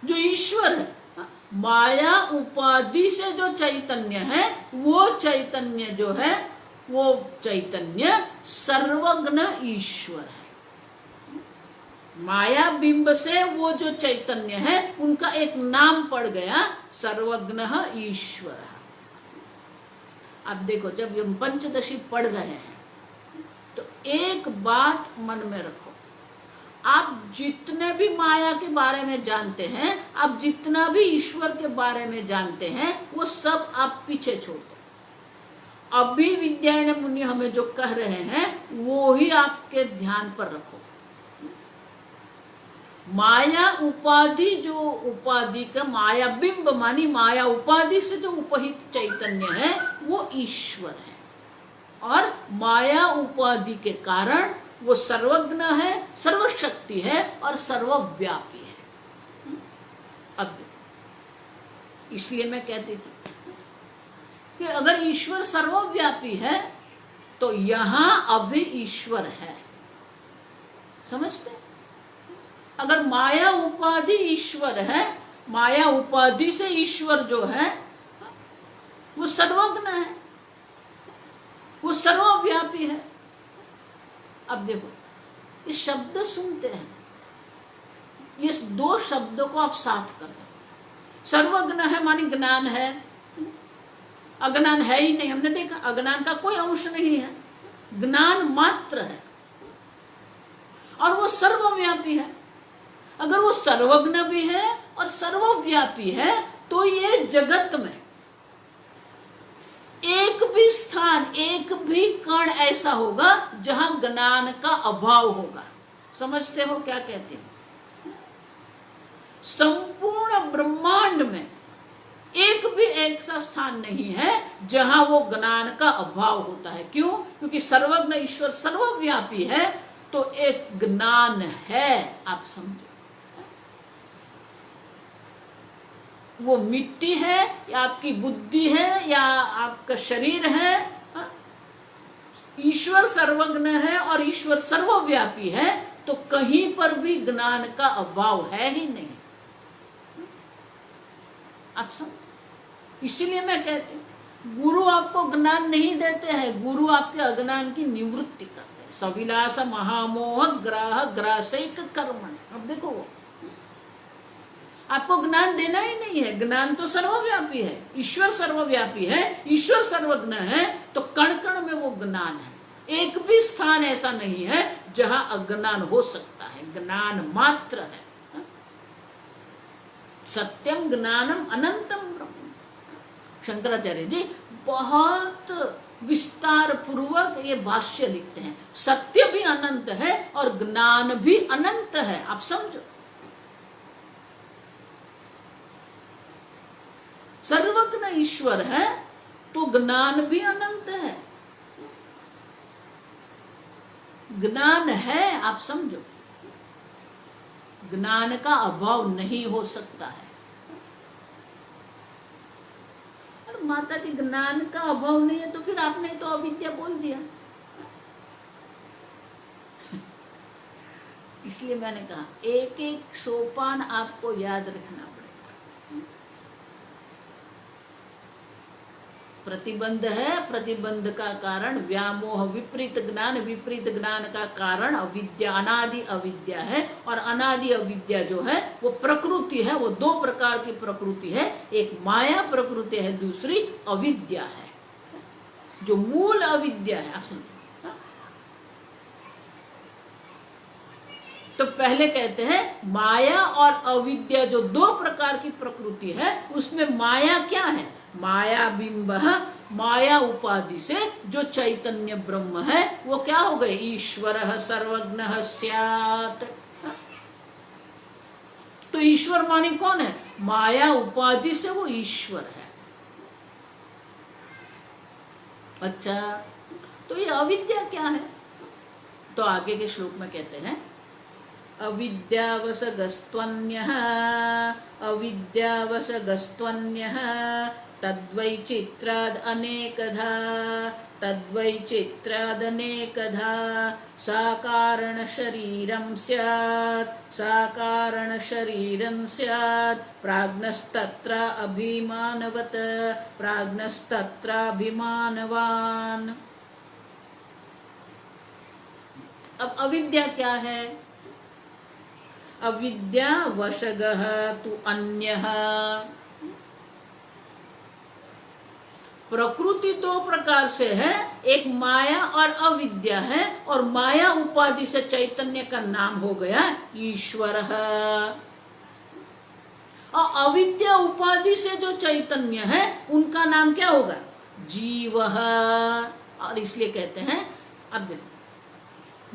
जो ईश्वर है, माया उपाधि से जो चैतन्य है, वो चैतन्य जो है, वो चैतन्य सर्वज्ञ ईश्वर है। माया बिंब से वो जो चैतन्य है, उनका एक नाम पड़ गया, सर्वज्ञ ईश्वर। अब देखो, जब हम पंचदशी पढ़ रहे हैं तो एक बात मन में रखो, आप जितने भी माया के बारे में जानते हैं, आप जितना भी ईश्वर के बारे में जानते हैं, वो सब आप पीछे छोड़ दो। अभी विद्यायन मुनि हमें जो कह रहे हैं वो ही आपके ध्यान पर रखो। माया उपाधि, जो उपाधि का माया बिंब मानी माया उपाधि से जो उपहित चैतन्य है वो ईश्वर है, और माया उपाधि के कारण वो सर्वज्ञ है, सर्वशक्ति है और सर्वव्यापी है। अब इसलिए मैं कहती थी कि अगर ईश्वर सर्वव्यापी है तो यहां अभी ईश्वर है, समझते? अगर माया उपाधि ईश्वर है, माया उपाधि से ईश्वर जो है वो सर्वज्ञ है, वो सर्वव्यापी है। अब देखो, इस शब्द सुनते हैं, ये दो शब्दों को आप साथ कर दो। सर्वज्ञ है मानी ज्ञान है, अज्ञान है ही नहीं। हमने देखा अज्ञान का कोई अंश नहीं है, ज्ञान मात्र है, और वो सर्वव्यापी है। अगर वो सर्वज्ञ भी है और सर्वव्यापी है तो ये जगत में एक भी स्थान, एक भी कण ऐसा होगा जहां ज्ञान का अभाव होगा। समझते हो क्या कहते हैं? संपूर्ण ब्रह्मांड में एक भी ऐसा स्थान नहीं है जहां वो ज्ञान का अभाव होता है। क्यों? क्योंकि सर्वज्ञ ईश्वर सर्वव्यापी है, तो एक ज्ञान है। आप समझो, वो मिट्टी है या आपकी बुद्धि है या आपका शरीर है, ईश्वर सर्वज्ञ है और ईश्वर सर्वव्यापी है, तो कहीं पर भी ज्ञान का अभाव है ही नहीं। आप समझ, इसीलिए मैं कहती हूँ गुरु आपको ज्ञान नहीं देते हैं, गुरु आपके अज्ञान की निवृत्ति करते हैं। सविलास महामोह ग्राह ग्रासैक कर्मण। अब देखो, वो आपको ज्ञान देना ही नहीं है। ज्ञान तो सर्वव्यापी है, ईश्वर सर्वव्यापी है, ईश्वर सर्वज्ञ है, तो कण कण में वो ज्ञान है। एक भी स्थान ऐसा नहीं है जहां अज्ञान हो सकता है, ज्ञान मात्र है। सत्यम ज्ञानम अनंतम ब्रह्म। शंकराचार्य जी बहुत विस्तार पूर्वक ये भाष्य लिखते हैं। सत्य भी अनंत है और ज्ञान भी अनंत है। आप समझो, सर्वज्ञ ईश्वर है तो ज्ञान भी अनंत है। ज्ञान है, आप समझो, ज्ञान का अभाव नहीं हो सकता है। और माता जी, ज्ञान का अभाव नहीं है तो फिर आपने तो अविद्या बोल दिया। इसलिए मैंने कहा एक एक सोपान आपको याद रखना पड़ेगा। प्रतिबंध है, प्रतिबंध का कारण व्यामोह, विपरीत ज्ञान, विपरीत ज्ञान का कारण अविद्या, अनादि अविद्या है। और अनादि अविद्या जो है वो प्रकृति है, वो दो प्रकार की प्रकृति है, एक माया प्रकृति है, दूसरी अविद्या है, जो मूल अविद्या है। आप तो पहले कहते हैं माया और अविद्या जो दो प्रकार की प्रकृति है, उसमें माया क्या है? माया बिंब, माया उपाधि से जो चैतन्य ब्रह्म है वो क्या हो गए? ईश्वर सर्वज्ञ स्यात्। तो ईश्वर माने कौन है? माया उपाधि से वो ईश्वर है। अच्छा, तो ये अविद्या क्या है? तो आगे के श्लोक में कहते हैं अविद्यावसगस्त्वन्यः, अविद्यावसगस्त्वन्यः तद्वैचित्राद् अनेकधा, तद्वैचित्रादनेकधा साकारण शरीरं स्यात्, साकारण शरीरं स्यात् प्राज्ञस्तत्र अभिमानवत्, प्राज्ञस्तत्र अभिमानवान्। अब अविद्या क्या है? अविद्या वशगः तु अन्यः। प्रकृति दो प्रकार से है, एक माया और अविद्या है, और माया उपाधि से चैतन्य का नाम हो गया ईश्वर। और अविद्या उपाधि से जो चैतन्य है उनका नाम क्या होगा? जीव। और इसलिए कहते हैं, अब देखो,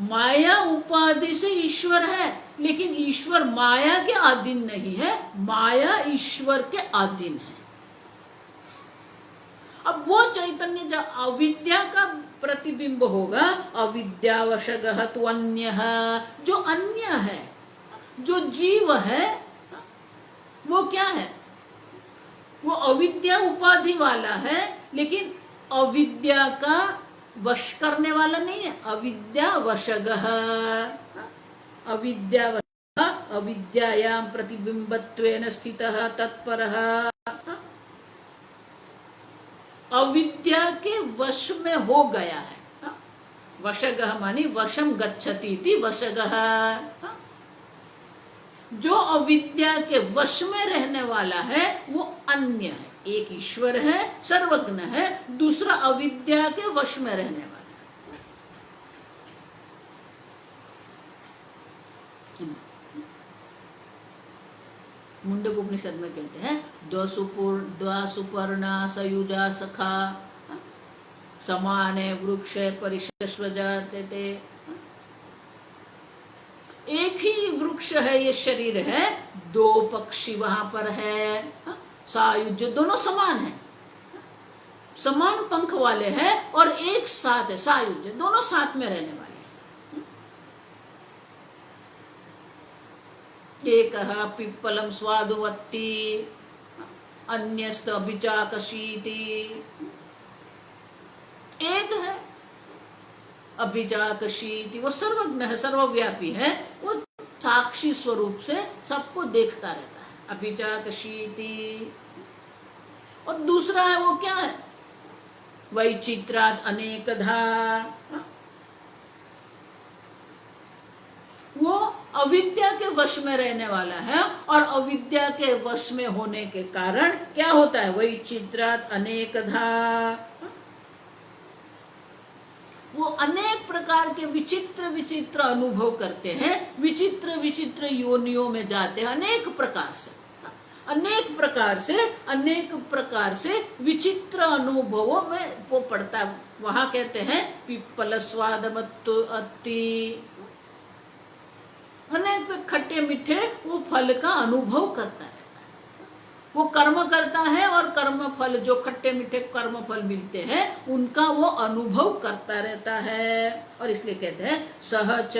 माया उपाधि से ईश्वर है, लेकिन ईश्वर माया के अधीन नहीं है, माया ईश्वर के अधीन है। अब वो चैतन्य जो अविद्या का प्रतिबिंब होगा, अविद्यावशगः तु अन्यः, जो अन्य है, जो जीव है, वो क्या है? वो अविद्या उपाधि वाला है, लेकिन अविद्या का वश करने वाला नहीं है। अविद्या वशगः, अविद्या अविद्यायां प्रतिबिंबत्वेन स्थितः तत्परः। अविद्या के वश में हो गया है। वशगः मानी वशम गच्छति इति वशगः। जो अविद्या के वश में रहने वाला है वो अन्य है। एक ईश्वर है, सर्वज्ञ है, दूसरा अविद्या के वश में रहने वाला है। मुंडक उपनिषद में कहते हैं द्वसुपर्णा सयुजा सखा। समान है, वृक्ष है, परिशस्व जाते थे। एक ही वृक्ष है, ये शरीर है, दो पक्षी वहां पर है, सायुज, दोनों समान है, समान पंख वाले हैं और एक साथ है, सायुज, दोनों साथ में रहने वाले हैं। एक पिप्पलम स्वादुवत्ती, अन्यस्त अभिचाकशीति। एक है अभिचाकशीति, वो सर्वज्ञ है, सर्वव्यापी है, वो साक्षी स्वरूप से सबको देखता रहता है, अभिचाकशीति। और दूसरा है, वो क्या है, वैचित्रात् अनेकधा, वो अविद्या के वश में रहने वाला है, और अविद्या के वश में होने के कारण क्या होता है, वैचित्रात् अनेकधा, वो अनेक प्रकार के विचित्र विचित्र अनुभव करते हैं, विचित्र विचित्र योनियों में जाते हैं, अनेक प्रकार से, अनेक प्रकार से विचित्र अनुभवों में वो पड़ता है। वहां कहते हैं पिप्पल स्वादमत्तु अति, अनेक खट्टे मीठे वो फल का अनुभव करता है, वो कर्म करता है, और कर्म फल जो खट्टे मीठे कर्म फल मिलते हैं उनका वो अनुभव करता रहता है। और इसलिए कहते हैं सहच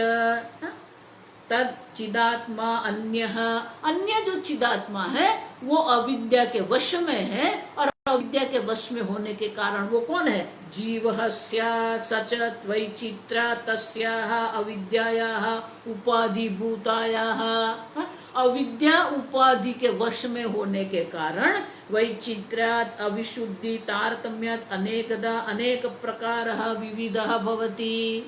तद चिदात्मा अन्य जो चिदात्मा है वो अविद्या के वश में है, और अविद्या के वश में होने के कारण वो कौन है, जीवहस्या सच वैचित्रा तस्याः अविद्यायाः उपाधिभूतायाः, अविद्या उपाधि के वश में होने के कारण वैचित्र्यात् अविशुद्धि तारतम्यात् अनेकदा अनेक प्रकारः विविधः भवति,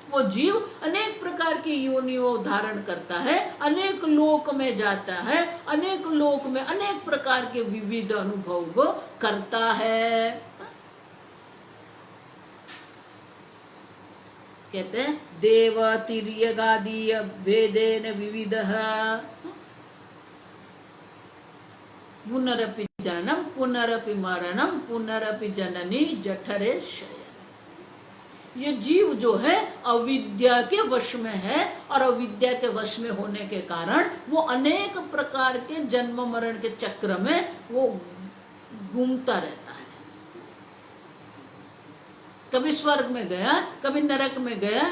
वो जीव अनेक प्रकार की योनियों धारण करता है, अनेक लोक में जाता है, अनेक लोक में अनेक प्रकार के विविध अनुभव करता है। कहते हैं देव तिर्यगादीय भेदेन विविधः पुनरपि जननम पुनरपि मरणम पुनरपि जननी जठरे शयन। ये जीव जो है अविद्या के वश में है, और अविद्या के वश में होने के कारण वो अनेक प्रकार के जन्म मरण के चक्र में वो घूमता रहता है। कभी स्वर्ग में गया, कभी नरक में गया,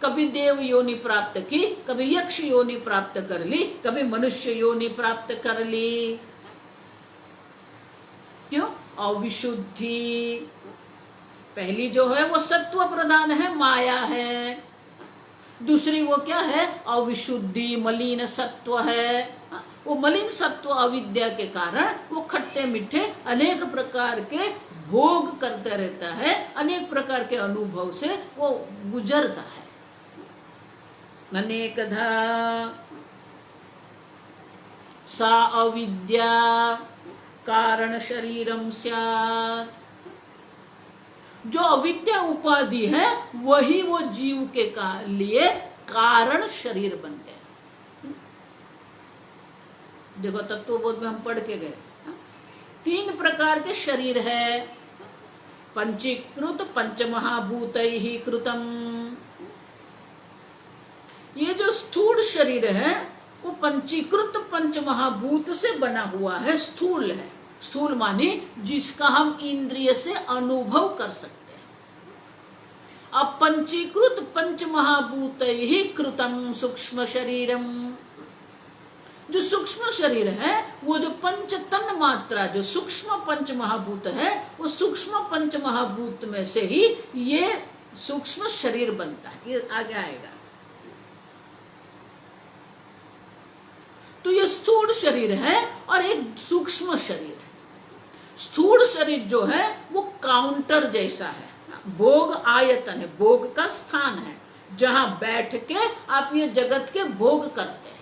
कभी देव योनि प्राप्त की, कभी यक्ष योनि प्राप्त कर ली, कभी मनुष्य योनि प्राप्त कर ली। क्यों? अविशुद्धि पहली जो है वो सत्व प्रधान है, माया है। दूसरी वो क्या है, अविशुद्धि मलिन सत्व है। वो मलिन सत्व अविद्या के कारण वो खट्टे मीठे अनेक प्रकार के भोग करता रहता है, अनेक प्रकार के अनुभव से वो गुजरता है। अनेकधा सा अविद्या कारण शरीरम स्यात्, जो अविद्या उपाधि है वही वो जीव के लिए कारण शरीर बन गए। देखो तत्वबोध में हम पढ़ के गए, 3 प्रकार के शरीर है, पंचीकृत पंचमहाभूतैः कृतम। ये जो स्थूल शरीर है वो पंचीकृत पंचमहाभूत से बना हुआ है, स्थूल है। स्थूल माने जिसका हम इंद्रिय से अनुभव कर सकते हैं। अब पंचीकृत पंचमहाभूतैः कृतम सूक्ष्म शरीरम, जो सूक्ष्म शरीर है वो जो पंच तन मात्रा जो सूक्ष्म पंच महाभूत है, वो सूक्ष्म पंच महाभूत में से ही ये सूक्ष्म शरीर बनता है। ये आगे आएगा। तो ये स्थूल शरीर है और एक सूक्ष्म शरीर है। स्थूल शरीर जो है वो काउंटर जैसा है, भोग आयतन है, भोग का स्थान है, जहां बैठ के आप ये जगत के भोग करते हैं।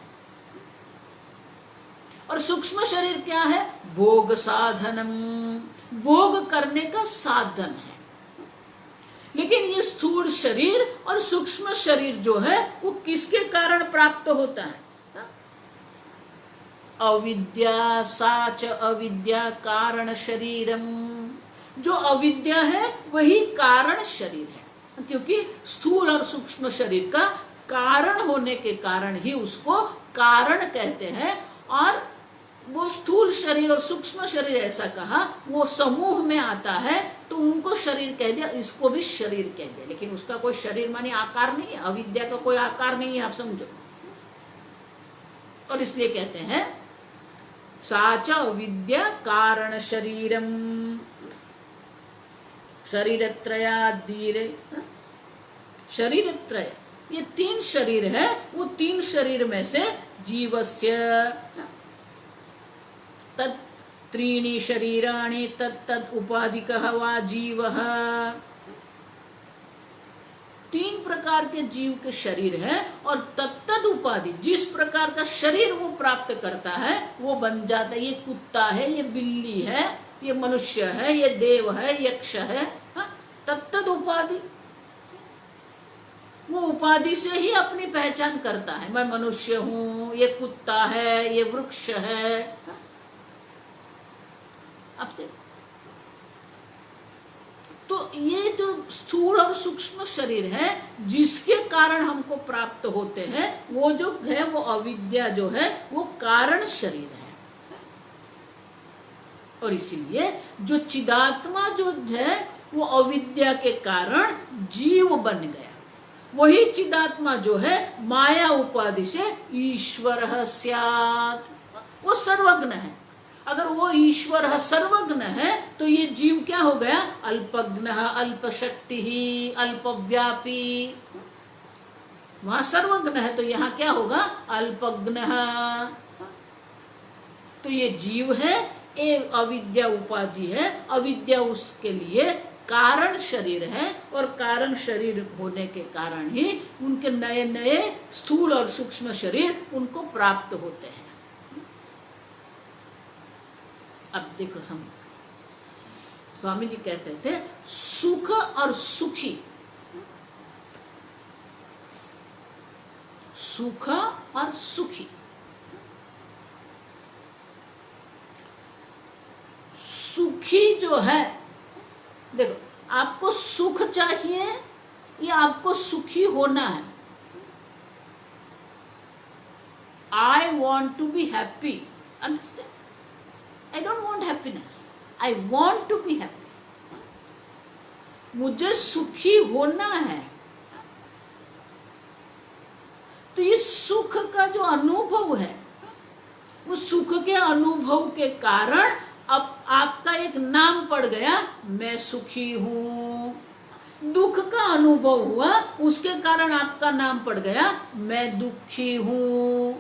और सूक्ष्म शरीर क्या है? भोग साधनम, भोग करने का साधन है। लेकिन ये स्थूल शरीर और सूक्ष्म शरीर जो है वो किसके कारण प्राप्त होता है? अविद्या साच अविद्या कारण शरीरम, जो अविद्या है वही कारण शरीर है, क्योंकि स्थूल और सूक्ष्म शरीर का कारण होने के कारण ही उसको कारण कहते हैं। और वो स्थूल शरीर और सूक्ष्म शरीर ऐसा कहा, वो समूह में आता है तो उनको शरीर कह दिया, इसको भी शरीर कह दिया, लेकिन उसका कोई शरीर माने आकार नहीं है, अविद्या का कोई आकार नहीं है, आप समझो। और इसलिए कहते हैं साच अविद्या कारण शरीरम शरीरत्रयादीरे। शरीरत्रय, ये 3 शरीर है, वो 3 शरीर में से जीवस्य तत् 3 शरीराणि तत्तद उपाधिकः वा जीवः। 3 प्रकार के जीव के शरीर है, और तत्तद उपाधि, जिस प्रकार का शरीर वो प्राप्त करता है वो बन जाता है। ये कुत्ता है, ये बिल्ली है, ये मनुष्य है, ये देव है, यक्ष है, तत्तद उपाधि। वो उपाधि से ही अपनी पहचान करता है, मैं मनुष्य हूं, ये कुत्ता है, ये वृक्ष है। अब देखो, तो ये जो स्थूल और सूक्ष्म शरीर है जिसके कारण हमको प्राप्त होते हैं, वो जो है वो अविद्या जो है वो कारण शरीर है। और इसीलिए जो चिदात्मा जो है वो अविद्या के कारण जीव बन गया, वही चिदात्मा जो है माया उपाधि से ईश्वर स्यात्, वो सर्वज्ञ है। अगर वो ईश्वर सर्वज्ञ है तो ये जीव क्या हो गया? अल्पज्ञ, अल्पशक्ति, अल्पव्यापी। वहां सर्वज्ञ है तो यहाँ क्या होगा? अल्पज्ञ। तो ये जीव है, ये अविद्या उपाधि है, अविद्या उसके लिए कारण शरीर है, और कारण शरीर होने के कारण ही उनके नए नए स्थूल और सूक्ष्म शरीर उनको प्राप्त होते हैं। अब देखो स्वामी जी कहते थे सुख और सुखी, सुख और सुखी। सुखी जो है, देखो आपको सुख चाहिए या आपको सुखी होना है? I want to be happy, understand? I don't want happiness, I want to be happy. मुझे सुखी होना है। तो ये सुख का जो अनुभव है, वो सुख के अनुभव के कारण अब आपका एक नाम पड़ गया, मैं सुखी हूं। दुख का अनुभव हुआ, उसके कारण आपका नाम पड़ गया, मैं दुखी हूं।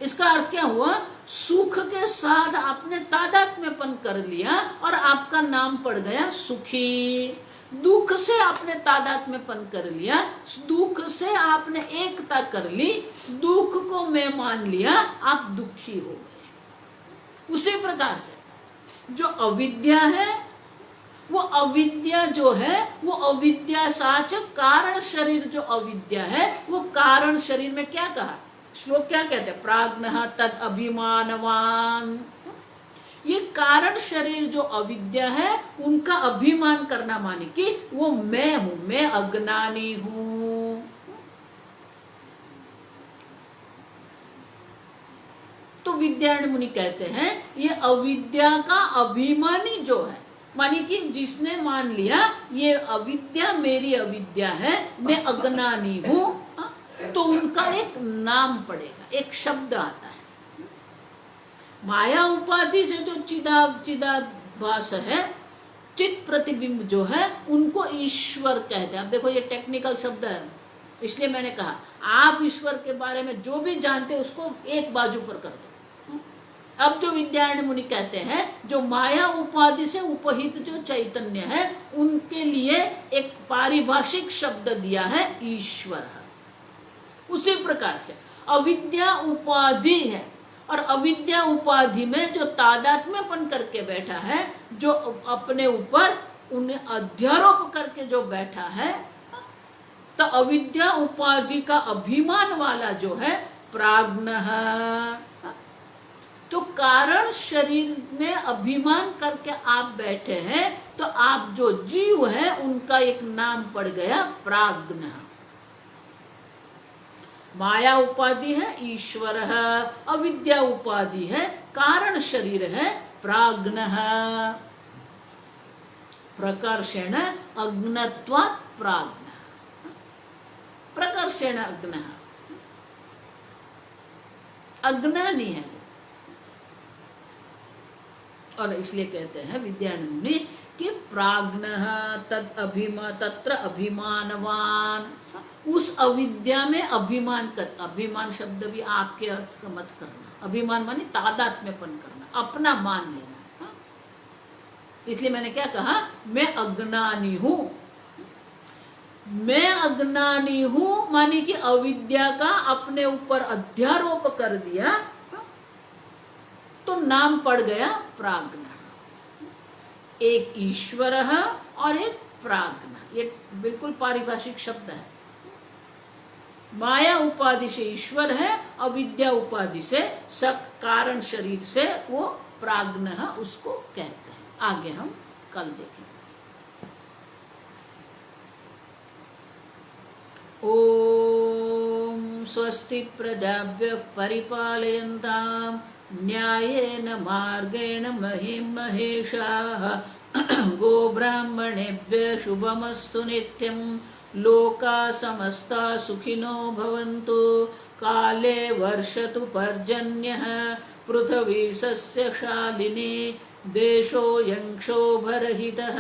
इसका अर्थ क्या हुआ? सुख के साथ आपने तादात्म्यपन कर लिया और आपका नाम पड़ गया सुखी। दुख से आपने तादात्म्यपन कर लिया, दुख से आपने एकता कर ली, दुख को मैं मान लिया, आप दुखी हो गए। उसी प्रकार से जो अविद्या है, वो अविद्या जो है वो अविद्या साच कारण शरीर, जो अविद्या है वो कारण शरीर में क्या कहा? श्लोक क्या कहते हैं? प्राज्ञः तद अभिमानवान। ये कारण शरीर जो अविद्या है उनका अभिमान करना, माने कि वो मैं हूं, मैं अज्ञानी हूं। तो विद्यारण्य मुनि कहते हैं ये अविद्या का अभिमानी जो है, मानी कि जिसने मान लिया ये अविद्या मेरी अविद्या है, मैं अज्ञानी हूं, तो उनका एक नाम पड़ेगा, एक शब्द आता है। माया उपाधि से जो चिदाभास है, चित प्रतिबिंब जो है, उनको ईश्वर कहते हैं। अब देखो ये टेक्निकल शब्द है, इसलिए मैंने कहा आप ईश्वर के बारे में जो भी जानते हैं उसको एक बाजू पर कर दो। अब जो विद्यारण्य मुनि कहते हैं जो माया उपाधि से उपहित जो चैतन्य है, उनके लिए एक पारिभाषिक शब्द दिया है ईश्वर। उसी प्रकार से अविद्या उपाधि है, और अविद्या उपाधि में जो तादात्म्यपन करके बैठा है, जो अपने ऊपर उन्हें अध्यारोप करके जो बैठा है, तो अविद्या उपाधि का अभिमान वाला जो है प्राज्ञः। तो तो कारण शरीर में अभिमान करके आप बैठे हैं, तो आप जो जीव है उनका एक नाम पड़ गया प्राज्ञ। माया उपाधि है ईश्वर है, अविद्या उपाधि है कारण शरीर है प्राज्ञ। प्रकर्षेण अज्ञत्वात् प्राज्ञ, प्रकर्षेण अज्ञ, अज्ञानी है वो। और इसलिए कहते हैं विद्यारण्य मुनि कि प्राज्ञ तत्र अभिमानवान, उस अविद्या में अभिमान कर, अभिमान शब्द भी आपके अर्थ का मत करना, अभिमान माने तादात्म्यपन करना, अपना मान लेना। इसलिए मैंने क्या कहा, मैं अज्ञानी हूं। मैं अज्ञानी हूं माने कि अविद्या का अपने ऊपर अध्यारोप कर दिया, तो नाम पड़ गया प्राज्ञ। एक ईश्वर है और एक प्राज्ञ, ये बिल्कुल पारिभाषिक शब्द है। माया उपाधि से ईश्वर है, अविद्या उपाधि से सक कारण शरीर से वो प्राज्ञ है, उसको कहते हैं। आगे हम कल देखेंगे। ओम स्वस्ति प्रजाभ्यः परिपालयन्ताम् न्यायेन मार्गेण महीं महेशाः गोब्राह्मणेभ्यः शुभमस्तु नित्यं लोकाः समस्ताः सुखिनो भवन्तु काले वर्षतु पर्जन्यः पृथिवी सस्यशालिनी देशोऽयं क्षोभरहितः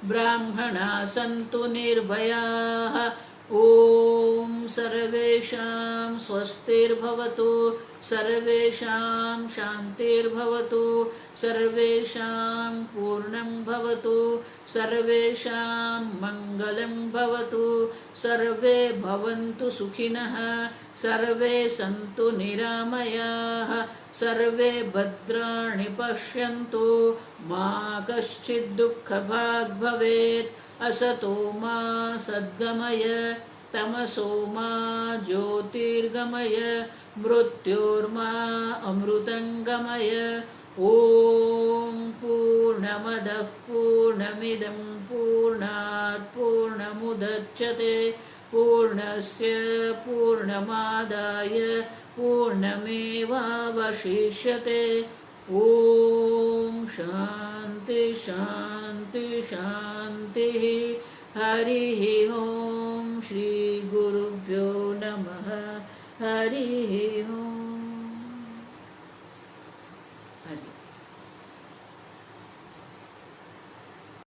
ब्राह्मणाः सन्तु निर्भयाः ओम सर्वेषां स्वस्तिर्भवतु सर्वेषां शान्तिर्भवतु सर्वेषां पूर्णं भवतु सर्वेषां मङ्गलं भवतु सर्वे भवन्तु सुखिनः सर्वे सन्तु निरामयाः सर्वे भद्राणि पश्यन्तु मा कश्चित् दुःखभाग् भवेत् असतो मा सद्गमय तमसो मा ज्योतिर्गमय मृत्योर्मा अमृतंगमय। ओम पूर्णमदः पूर्णमिदं पूर्णात् पूर्णमुदच्यते पूर्णस्य पूर्णमादाय पूर्णमेवावशिष्यते। ओम शांति शांति शांति। हरिः ओम श्री गुरुभ्यो नमः। हरिः ओम। हरि